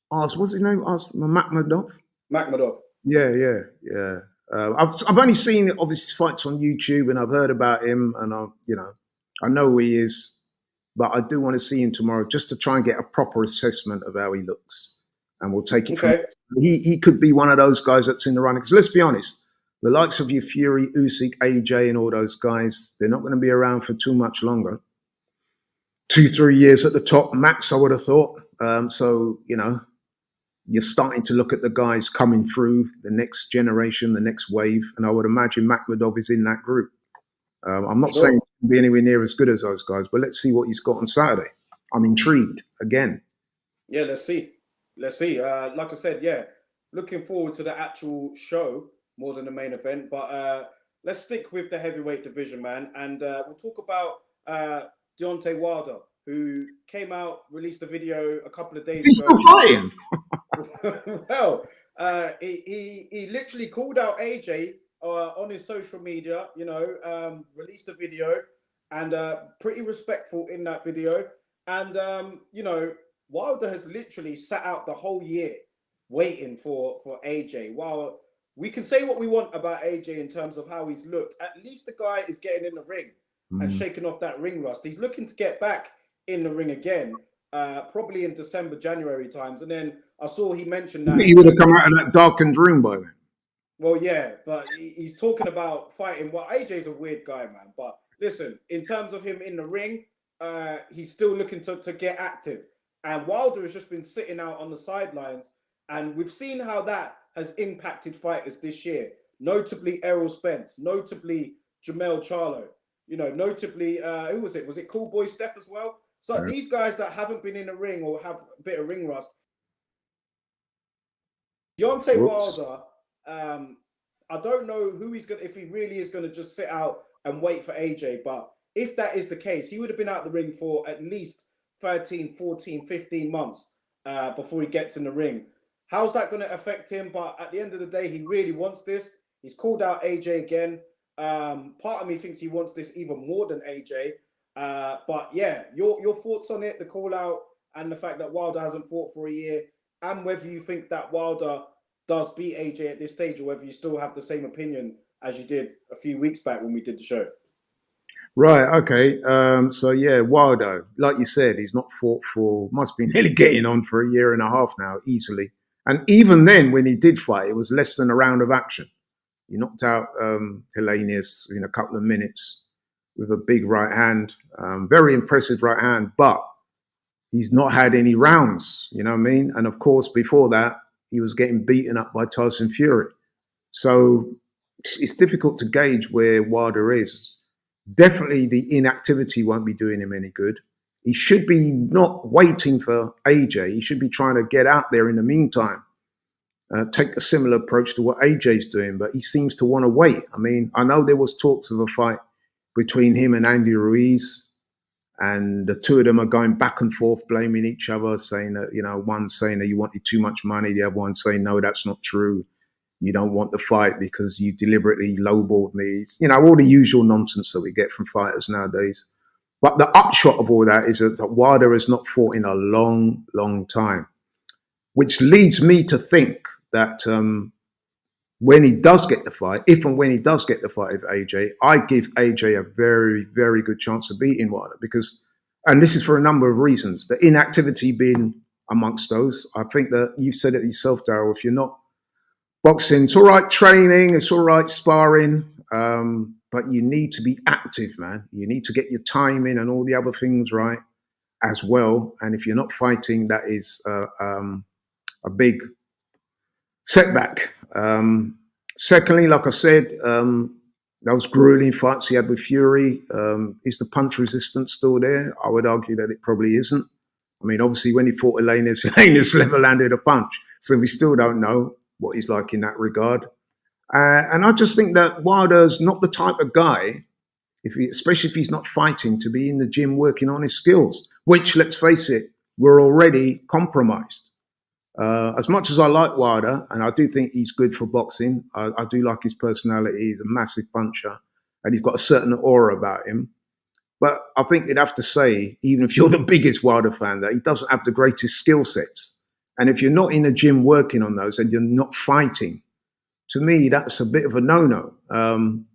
what's his name? Makhmadov. Makhmadov. Yeah, yeah, yeah. I've only seen obviously fights on YouTube, and I've heard about him, and I know who he is, but I do want to see him tomorrow just to try and get a proper assessment of how he looks, and we'll take it from. Okay. He could be one of those guys that's in the running. Because let's be honest, the likes of your Fury, Usyk, AJ, and all those guys, they're not going to be around for too much longer. 2-3 years at the top max, I would have thought. So you're starting to look at the guys coming through the next generation, the next wave, and I would imagine Makhmadov is in that group. I'm not saying he'll be anywhere near as good as those guys, but let's see what he's got on Saturday. I'm intrigued again. Yeah, let's see. Let's see. Like I said, yeah, looking forward to the actual show more than the main event. But let's stick with the heavyweight division, man, and we'll talk about Deontay Wilder, who came out, released a video a couple of days ago. He's still fighting. Well, he literally called out AJ on his social media, released a video, and pretty respectful in that video. And Wilder has literally sat out the whole year waiting for AJ. While we can say what we want about AJ in terms of how he's looked, at least the guy is getting in the ring and shaking off that ring rust. He's looking to get back in the ring again, probably in December, January times. And then I saw he mentioned that He would have come out of that darkened room by then. Well, yeah, but he's talking about fighting. Well, AJ's a weird guy, man. But listen, in terms of him in the ring, he's still looking to get active. And Wilder has just been sitting out on the sidelines. And we've seen how that has impacted fighters this year, notably Errol Spence, notably Jamel Charlo, notably, who was it? Was it Cool Boy Steph as well? So these guys that haven't been in the ring or have a bit of ring rust. Deontay Wilder, I don't know who he's going to, if he really is going to just sit out and wait for AJ. But if that is the case, he would have been out the ring for at least 13, 14, 15 months before he gets in the ring. How's that going to affect him? But at the end of the day, he really wants this. He's called out AJ again. Part of me thinks he wants this even more than AJ. But yeah, your thoughts on it, the call out and the fact that Wilder hasn't fought for a year, and whether you think that Wilder does beat AJ at this stage, or whether you still have the same opinion as you did a few weeks back when we did the show. Right, okay. So yeah, Wilder, like you said, he's not fought for, must be nearly getting on for a year and a half now, easily. And even then, when he did fight, it was less than a round of action. He knocked out Helenius in a couple of minutes with a big right hand, very impressive right hand, but he's not had any rounds, you know what I mean? And of course, before that, he was getting beaten up by Tyson Fury. So it's difficult to gauge where Wilder is. Definitely the inactivity won't be doing him any good. He should be not waiting for AJ. He should be trying to get out there in the meantime. Take a similar approach to what AJ's doing, but he seems to want to wait. I mean, I know there was talks of a fight between him and Andy Ruiz, and the two of them are going back and forth, blaming each other, saying that, one saying that you wanted too much money, the other one saying, no, that's not true. You don't want the fight because you deliberately lowballed me. All the usual nonsense that we get from fighters nowadays. But the upshot of all that is that Wilder has not fought in a long, long time, which leads me to think that when he does get the fight, if and when he does get the fight with AJ, I give AJ a very, very good chance of beating Wilder because, and this is for a number of reasons, the inactivity being amongst those. I think that you've said it yourself, Daryl, if you're not boxing, it's all right training, it's all right sparring, but you need to be active, man. You need to get your timing and all the other things right as well. And if you're not fighting, that is a big setback. Secondly, like I said, those grueling fights he had with Fury, is the punch resistance still there? I would argue that it probably isn't. I mean, obviously, when he fought Helenius never landed a punch. So we still don't know what he's like in that regard. And I just think that Wilder's not the type of guy, especially if he's not fighting, to be in the gym working on his skills, which, let's face it, we're already compromised. As much as I like Wilder, and I do think he's good for boxing, I do like his personality. He's a massive puncher, and he's got a certain aura about him. But I think you'd have to say, even if you're the biggest Wilder fan, that he doesn't have the greatest skill sets. And if you're not in the gym working on those and you're not fighting, to me, that's a bit of a no-no. And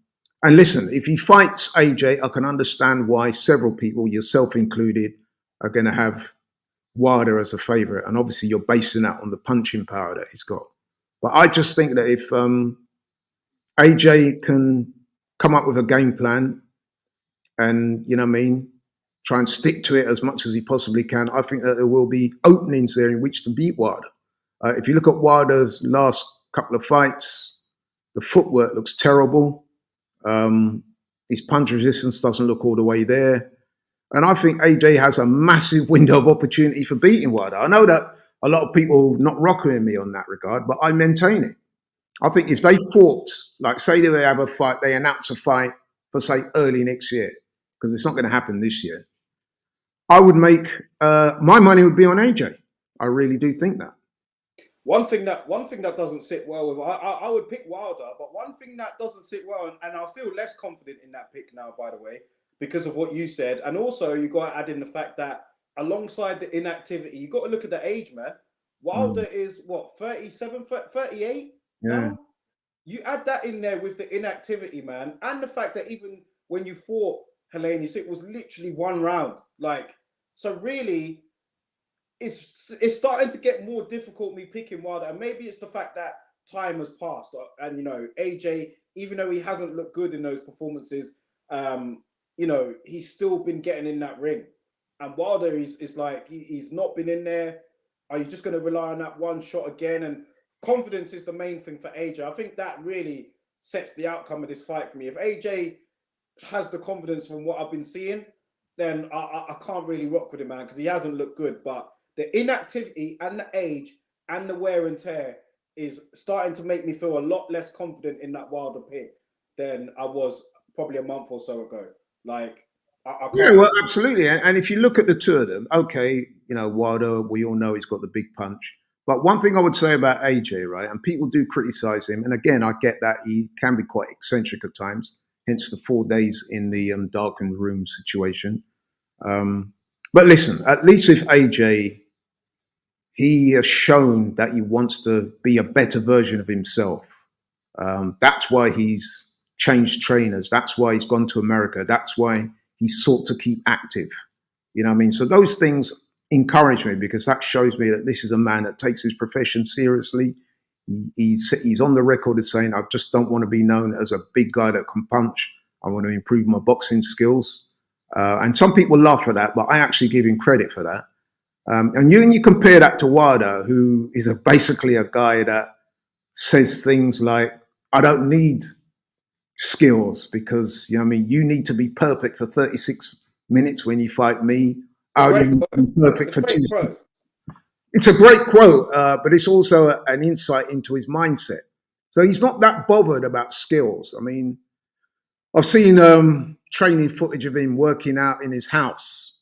listen, if he fights AJ, I can understand why several people, yourself included, are going to have Wilder as a favourite. And obviously, you're basing that on the punching power that he's got. But I just think that if AJ can come up with a game plan and, you know what I mean, try and stick to it as much as he possibly can, I think that there will be openings there in which to beat Wilder. If you look at Wilder's last couple of fights, the footwork looks terrible. His punch resistance doesn't look all the way there. And I think AJ has a massive window of opportunity for beating Wilder. I know that a lot of people not rocking me on that regard, but I maintain it. I think if they fought, like say they have a fight, they announce a fight for say early next year, because it's not going to happen this year, I would make, my money would be on AJ. I really do think that. One thing that doesn't sit well with I would pick Wilder, but one thing that doesn't sit well, and I feel less confident in that pick now, by the way, because of what you said, and also you got to add in the fact that alongside the inactivity, you got to look at the age, man. Wilder is what 37, 38 Yeah. now. You add that in there with the inactivity, man, and the fact that even when you fought Helenius, it was literally one round. Like, so really, it's starting to get more difficult me picking Wilder, and maybe it's the fact that time has passed, and you know AJ, even though he hasn't looked good in those performances, you know he's still been getting in that ring, and Wilder is like he's not been in there. Are you just going to rely on that one shot again? And confidence is the main thing for AJ. I think that really sets the outcome of this fight for me. If AJ has the confidence from what I've been seeing, then I can't really rock with him, man, because he hasn't looked good. But the inactivity and the age and the wear and tear is starting to make me feel a lot less confident in that Wilder pick than I was probably a month or so ago. Like, I Yeah, can't. well, absolutely. And if you look at the two of them, okay, you know, Wilder, we all know he's got the big punch. But one thing I would say about AJ, right, and people do criticize him, and again, I get that he can be quite eccentric at times, hence the 4 days in the darkened room situation. But listen, at least with AJ, he has shown that he wants to be a better version of himself. That's why he's changed trainers. That's why he's gone to America. That's why he's sought to keep active. You know what I mean? So those things encourage me because that shows me that this is a man that takes his profession seriously. He's on the record as saying, I just don't want to be known as a big guy that can punch. I want to improve my boxing skills. And some people laugh at that, but I actually give him credit for that. And you compare that to Wilder, who is basically a guy that says things like, I don't need skills because, you know what I mean, you need to be perfect for 36 minutes when you fight me. The I great need to be perfect the for great 2 quote. It's a great quote, but it's also an insight into his mindset. So he's not that bothered about skills. I mean, I've seen training footage of him working out in his house.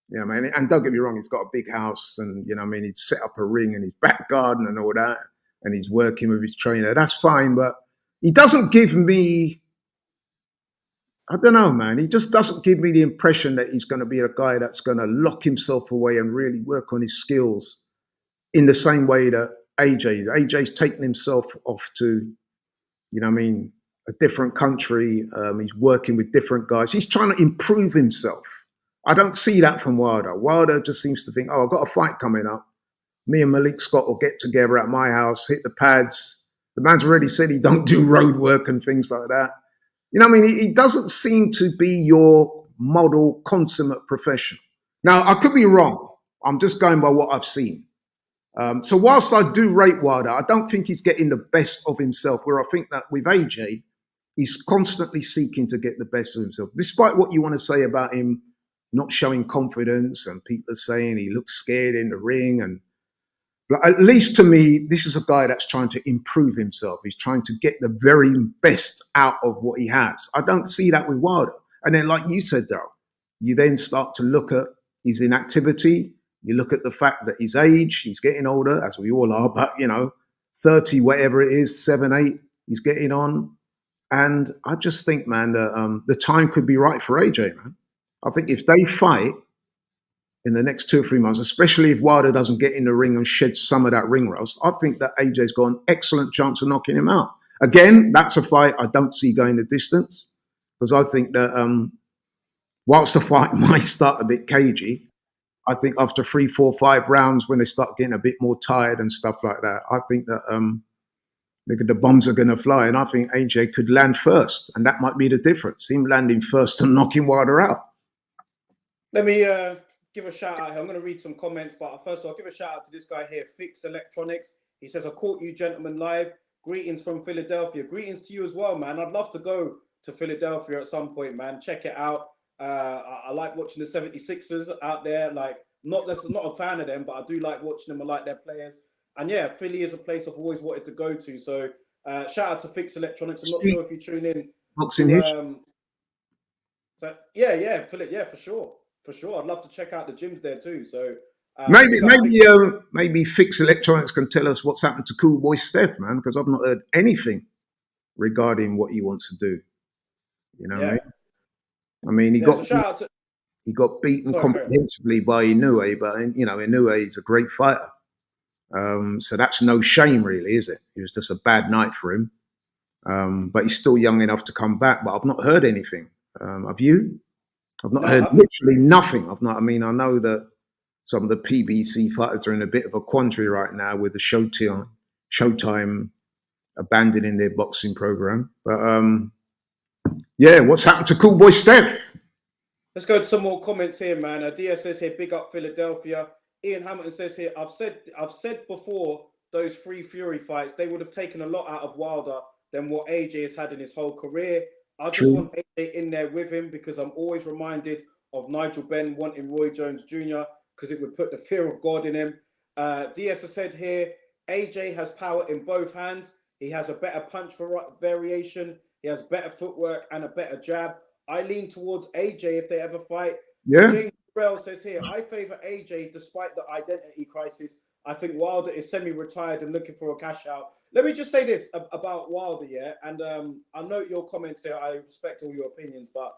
You know what I mean? And don't get me wrong, he's got a big house and, you know what I mean, he's set up a ring in his back garden and all that. And he's working with his trainer. That's fine, but he doesn't give me, I don't know, man. He just doesn't give me the impression that he's going to be a guy that's going to lock himself away and really work on his skills in the same way that AJ's taken himself off to, you know what I mean, a different country. He's working with different guys. He's trying to improve himself. I don't see that from Wilder. Wilder just seems to think, oh, I've got a fight coming up. Me and Malik Scott will get together at my house, hit the pads. The man's already said he don't do road work and things like that. You know what I mean? He doesn't seem to be your model consummate professional. Now, I could be wrong. I'm just going by what I've seen. So whilst I do rate Wilder, I don't think he's getting the best of himself, where I think that with AJ, he's constantly seeking to get the best of himself. Despite what you want to say about him not showing confidence and people are saying he looks scared in the ring, and but at least to me, this is a guy that's trying to improve himself. He's trying to get the very best out of what he has. I don't see that with Wilder. And then, like you said, though, you then start to look at his inactivity. You look at the fact that his age, he's getting older, as we all are, but, you know, 30, whatever it is, 7, 8, he's getting on. And I just think, man, that the time could be right for AJ, man. I think if they fight in the next 2 or 3 months, especially if Wilder doesn't get in the ring and shed some of that ring rust, I think that AJ's got an excellent chance of knocking him out. Again, that's a fight I don't see going the distance, because I think that whilst the fight might start a bit cagey, I think after 3, 4, 5 rounds, when they start getting a bit more tired and stuff like that, I think that the bombs are going to fly, and I think AJ could land first, and that might be the difference. Him landing first and knocking Wilder out. Let me give a shout out here. I'm going to read some comments, but first I'll give a shout out to this guy here, Fix Electronics. He says, I caught you gentlemen live. Greetings from Philadelphia. Greetings to you as well, man. I'd love to go to Philadelphia at some point, man. Check it out. I like watching the 76ers out there. Like, not a fan of them, but I do like watching them. I like their players. And yeah, Philly is a place I've always wanted to go to. So shout out to Fix Electronics. I'm not sure if you tune in. Boxing to, yeah, Philly, yeah, for sure. For sure. I'd love to check out the gyms there too. So maybe Fix Electronics can tell us what's happened to Cool Boy Steph, man, because I've not heard anything regarding what he wants to do. You know what I mean? I mean, he got beaten comprehensively by Inoue, but you know, Inoue is a great fighter. So that's no shame, really, is it? It was just a bad night for him. But he's still young enough to come back. But I've not heard anything. Have you? I've not heard literally nothing. I mean, I know that some of the PBC fighters are in a bit of a quandary right now with the Showtime abandoning their boxing program. But yeah, what's happened to Cool Boy Steph? Let's go to some more comments here, man. DS says here, big up Philadelphia. Ian Hamilton says here, I've said before, those 3 Fury fights, they would have taken a lot out of Wilder than what AJ has had in his whole career. I just want AJ in there with him, because I'm always reminded of Nigel Benn wanting Roy Jones Jr., because it would put the fear of God in him. DS has said here, AJ has power in both hands. He has a better punch variation. He has better footwork and a better jab. I lean towards AJ if they ever fight. Yeah. James Burrell says here, I favor AJ despite the identity crisis. I think Wilder is semi-retired and looking for a cash out. Let me just say this about Wilder, yeah? And I note your comments here. I respect all your opinions, but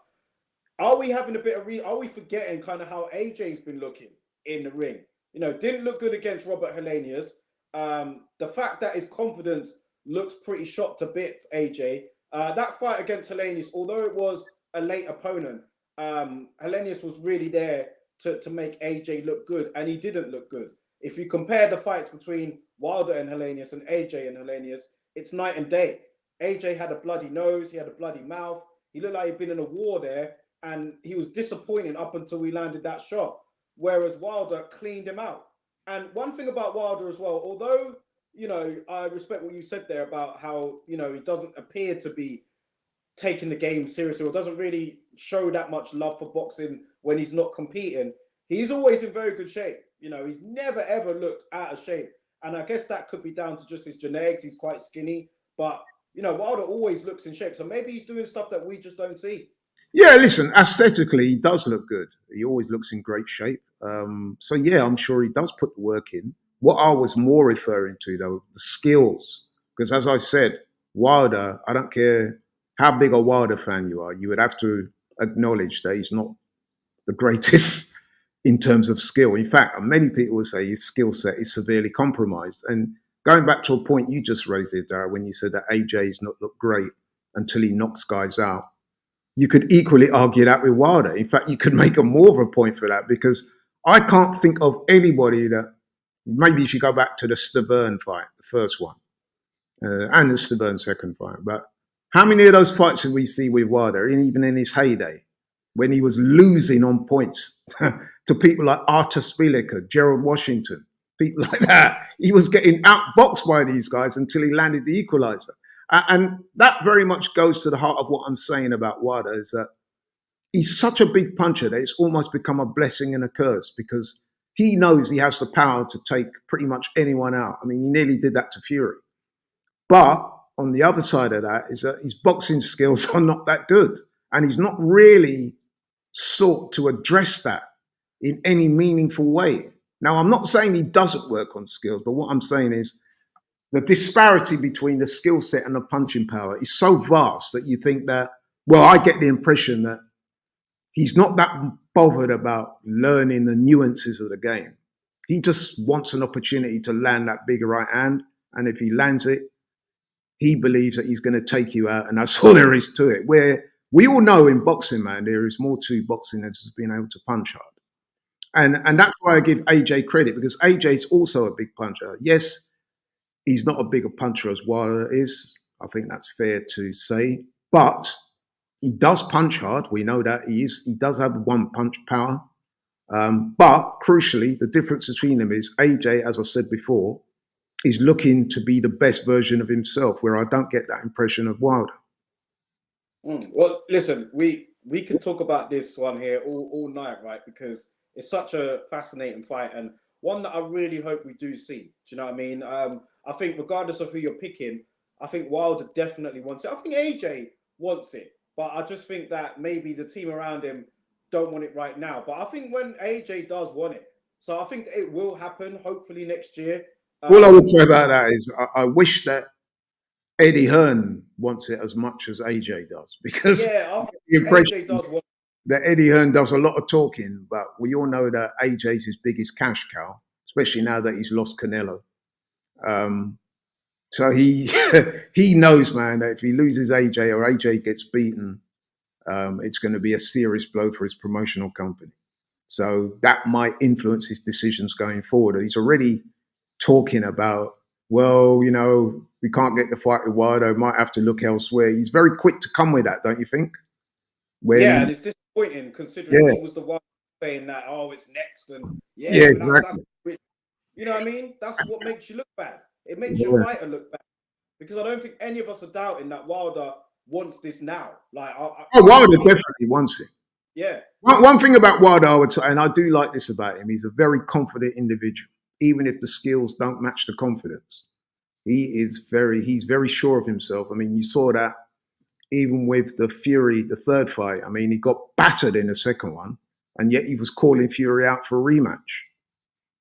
are we having a bit of are we forgetting kind of how AJ's been looking in the ring? You know, didn't look good against Robert Helenius. The fact that his confidence looks pretty shot to bits, AJ. That fight against Helenius, although it was a late opponent, Helenius was really there to make AJ look good, and he didn't look good. If you compare the fights between Wilder and Helenius and AJ and Helenius, it's night and day. AJ had a bloody nose, he had a bloody mouth, he looked like he'd been in a war there, and he was disappointing up until he landed that shot, whereas Wilder cleaned him out. And one thing about Wilder as well, although, you know, I respect what you said there about how, you know, he doesn't appear to be taking the game seriously or doesn't really show that much love for boxing when he's not competing, he's always in very good shape. You know, he's never, ever looked out of shape. And I guess that could be down to just his genetics. He's quite skinny. But, you know, Wilder always looks in shape. So maybe he's doing stuff that we just don't see. Yeah, listen, aesthetically, he does look good. He always looks in great shape. So, yeah, I'm sure he does put the work in. What I was more referring to, though, the skills. Because as I said, Wilder, I don't care how big a Wilder fan you are, you would have to acknowledge that he's not the greatest in terms of skill. In fact, many people will say his skill set is severely compromised. And going back to a point you just raised there, Dara, when you said that AJ's not looked great until he knocks guys out, you could equally argue that with Wilder. In fact, you could make a more of a point for that, because I can't think of anybody that, maybe if you go back to the Stavern fight, the first one, and the Stavern second fight, but how many of those fights did we see with Wilder, even in his heyday, when he was losing on points to people like Artur Spilica, Gerald Washington, people like that? He was getting outboxed by these guys until he landed the equalizer. And that very much goes to the heart of what I'm saying about Wilder, is that he's such a big puncher that it's almost become a blessing and a curse, because he knows he has the power to take pretty much anyone out. I mean, he nearly did that to Fury. But on the other side of that is that his boxing skills are not that good. And he's not really sought to address that in any meaningful way. Now, I'm not saying he doesn't work on skills, but what I'm saying is the disparity between the skill set and the punching power is so vast that you think that, well, I get the impression that He's not that bothered about learning the nuances of the game. He just wants an opportunity to land that big right hand. And if he lands it, he believes that he's going to take you out. And that's all there is to it. Where we all know in boxing, man, there is more to boxing than just being able to punch hard. And that's why I give AJ credit, because AJ is also a big puncher. Yes, he's not a bigger puncher as Wilder is. I think that's fair to say. But he does punch hard. We know that he does have one punch power. But crucially, the difference between them is AJ, as I said before, is looking to be the best version of himself, where I don't get that impression of Wilder. Well, listen, we can talk about this one here all night, right? Because it's such a fascinating fight and one that I really hope we do see. Do you know what I mean? I think regardless of who you're picking, I think Wilder definitely wants it. I think AJ wants it, but I just think that maybe the team around him don't want it right now. But I think when AJ does want it, so I think it will happen. Hopefully next year. All I would say about that is I wish that Eddie Hearn wants it as much as AJ does, because Yeah, the impression AJ does want. that Eddie Hearn does a lot of talking, but we all know that AJ's his biggest cash cow, especially now that he's lost Canelo. So he he knows, man, that if he loses AJ or AJ gets beaten, it's going to be a serious blow for his promotional company. So that might influence his decisions going forward. He's already talking about, well, you know, we can't get the fight with Wilder, might have to look elsewhere. He's very quick to come with that, don't you think? Yeah, When and it's disappointing considering yeah, he was the one saying that, oh, it's next, and yeah, yeah, but that's exactly. you know what I mean? That's what makes you look bad. It makes your Yeah. fighter look bad because I don't think any of us are doubting that Wilder wants this now. Like Oh, I can Wilder see, definitely wants it. yeah, One thing about Wilder, I would say, and I do like this about him, he's a very confident individual, even if the skills don't match the confidence. He's very sure of himself. I mean, you saw that even with the Fury, the third fight. I mean, he got battered in the second one, and yet he was calling Fury out for a rematch.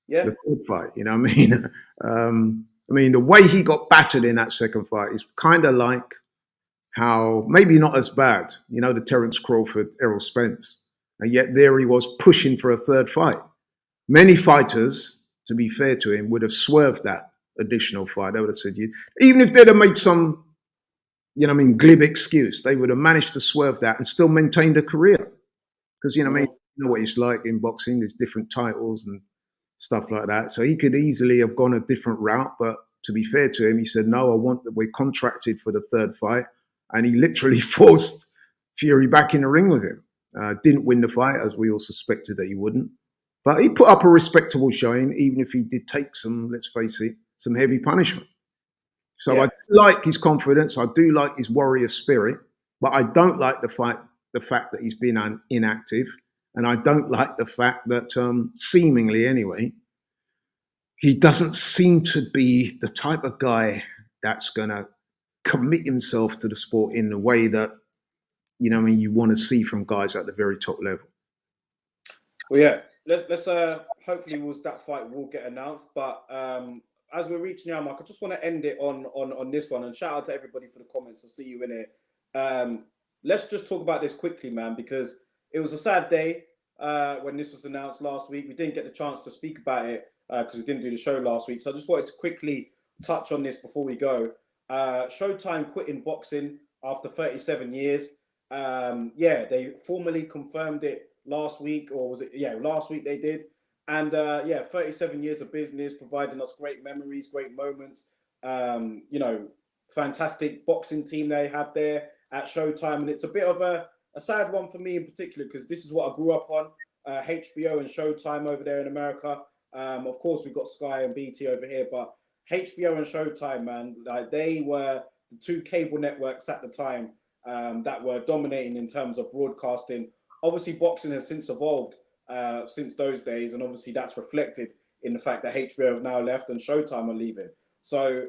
yeah, The third fight, you know what I mean? I mean, the way he got battered in that second fight is kind of like how, maybe not as bad, you know, the Terence Crawford, Errol Spence, and yet there he was pushing for a third fight. Many fighters, to be fair to him, would have swerved that additional fight. They would have said, you, even if they'd have made some, you know, what I mean, glib excuse, they would have managed to swerve that and still maintained a career. Because, you know, what I mean, mhm, you know what it's like in boxing. There's different titles and stuff like that. So he could easily have gone a different route. But to be fair to him, he said, no, I want that we're contracted for the third fight. And he literally forced Fury back in the ring with him. Didn't win the fight, as we all suspected that he wouldn't. But he put up a respectable showing, even if he did take some, let's face it, some heavy punishment. So I yeah, do like his confidence. I do like his warrior spirit, but I don't like the fact that he's been inactive, and I don't like the fact that, seemingly anyway, he doesn't seem to be the type of guy that's gonna commit himself to the sport in the way that, you know, what I mean, you want to see from guys at the very top level. well, yeah. Let's hopefully that fight will get announced. But as we're reaching our mark, I just want to end it on this one and shout out to everybody for the comments. I see you in it. Let's just talk about this quickly, man, because it was a sad day when this was announced last week. We didn't get the chance to speak about it because we didn't do the show last week. So I just wanted to quickly touch on this before we go. Showtime quitting boxing after 37 years. Yeah, they formally confirmed it last week, or was it? Yeah, last week they did. And yeah, 37 years of business, providing us great memories, great moments. You know, fantastic boxing team they have there at Showtime. And it's a bit of a sad one for me in particular, because this is what I grew up on, HBO and Showtime over there in America. Of course, we've got Sky and BT over here, but HBO and Showtime, man, like they were the two cable networks at the time that were dominating in terms of broadcasting. Obviously, boxing has since evolved since those days, and obviously that's reflected in the fact that HBO have now left and Showtime are leaving. So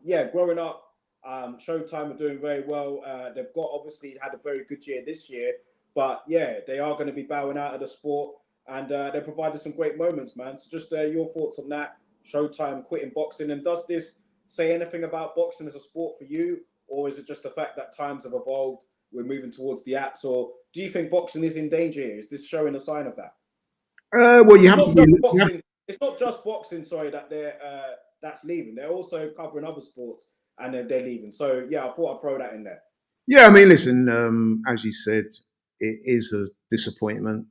yeah, growing up, Showtime are doing very well. They've got obviously had a very good year this year, but yeah, they are going to be bowing out of the sport, and they provided some great moments, man. So just your thoughts on that? Showtime quitting boxing, and does this say anything about boxing as a sport for you, or is it just the fact that times have evolved we're moving towards the apps, or do you think boxing is in danger here? Is this showing a sign of that? Well, you It's have to not be. just You have, boxing. It's not just boxing. Sorry, that they're that's leaving. They're also covering other sports, and they're leaving. So yeah, I thought I'd throw that in there. yeah, I mean, listen. As you said, it is a disappointment.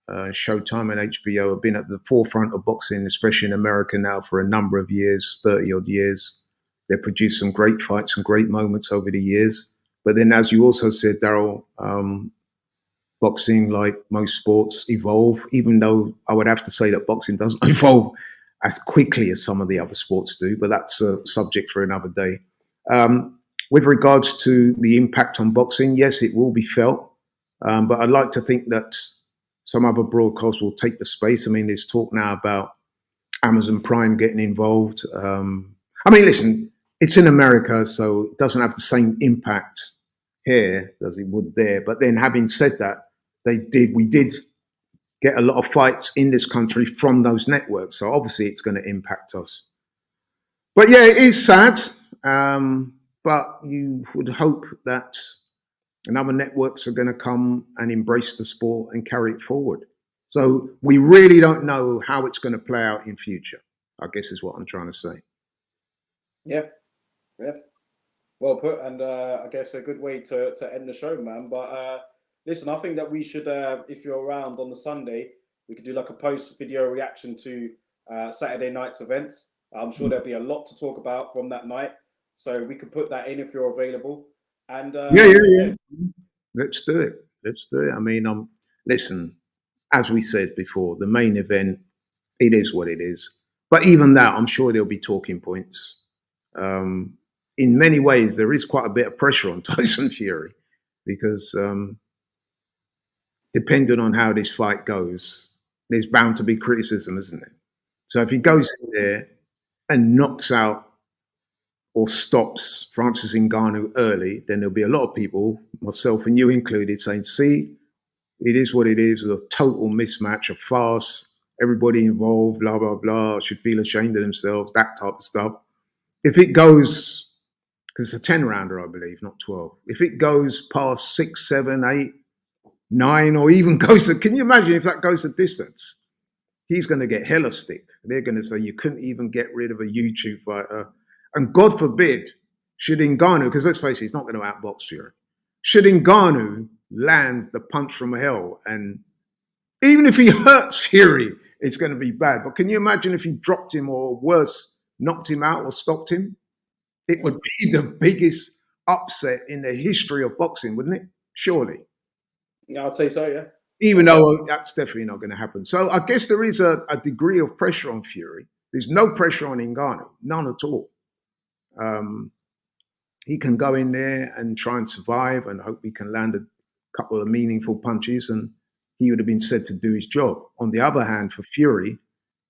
Showtime and HBO have been at the forefront of boxing, especially in America now, for a number of years, 30 odd years. They've produced some great fights and great moments over the years. But then, as you also said, Daryl, boxing, like most sports, evolve, even though I would have to say that boxing doesn't evolve as quickly as some of the other sports do, but that's a subject for another day. With regards to the impact on boxing, yes, it will be felt, but I'd like to think that some other broadcasts will take the space. I mean, there's talk now about Amazon Prime getting involved. I mean, listen, it's in America, so it doesn't have the same impact here as it would there. But then, having said that, we did get a lot of fights in this country from those networks. So obviously, it's going to impact us. But yeah, it is sad. But you would hope that other networks are going to come and embrace the sport and carry it forward. So we really don't know how it's going to play out in future, I guess is what I'm trying to say. Yeah, yeah. Well put, and I guess a good way to end the show, man. But listen, I think that we should, if you're around on the Sunday, we could do like a post video reaction to Saturday night's events. I'm sure there'll be a lot to talk about from that night, so we could put that in if you're available. And Yeah. Let's do it. Let's do it. I mean, listen, as we said before, the main event, it is what it is. But even that, I'm sure there'll be talking points. In many ways, there is quite a bit of pressure on Tyson Fury because depending on how this fight goes, there's bound to be criticism, isn't it? So if he goes in there and knocks out or stops Francis Ngannou early, then there'll be a lot of people, myself and you included, saying, see, it is what it is, a total mismatch, a farce, everybody involved, blah, blah, blah, should feel ashamed of themselves, that type of stuff. If it goes, because it's a 10 rounder, I believe, not 12. If it goes past 6, 7, 8, 9, or even goes to, can you imagine if that goes the distance? He's going to get hella stick. They're going to say you couldn't even get rid of a YouTube fighter. And God forbid, should Ngannou, because let's face it, he's not going to outbox Fury. Should Ngannou land the punch from hell, and even if he hurts Fury, it's going to be bad. But can you imagine if he dropped him or worse, knocked him out or stopped him? It would be the biggest upset in the history of boxing, wouldn't it? Surely. yeah, I'd say so. Yeah. Even though that's definitely not going to happen. So I guess there is a degree of pressure on Fury. There's no pressure on Ngannou, none at all. He can go in there and try and survive and hope he can land a couple of meaningful punches, and he would have been said to do his job. On the other hand, for Fury,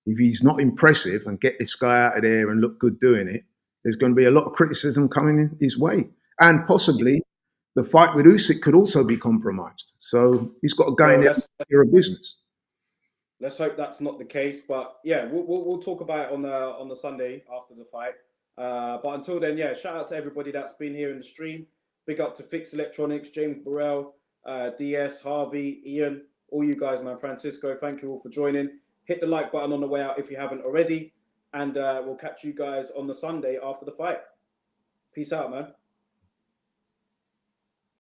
if he's not impressive and get this guy out of there and look good doing it, there's going to be a lot of criticism coming in his way. And possibly the fight with Usyk could also be compromised. So he's got to go in there and take care of business. Let's hope that's not the case. But yeah, we'll talk about it on the Sunday after the fight. But until then, yeah, shout out to everybody that's been here in the stream. Big up to Fix Electronics, James Burrell, DS, Harvey, Ian, all you guys, man. Francisco, thank you all for joining. Hit the like button on the way out if you haven't already. And we'll catch you guys on the Sunday after the fight. Peace out, man.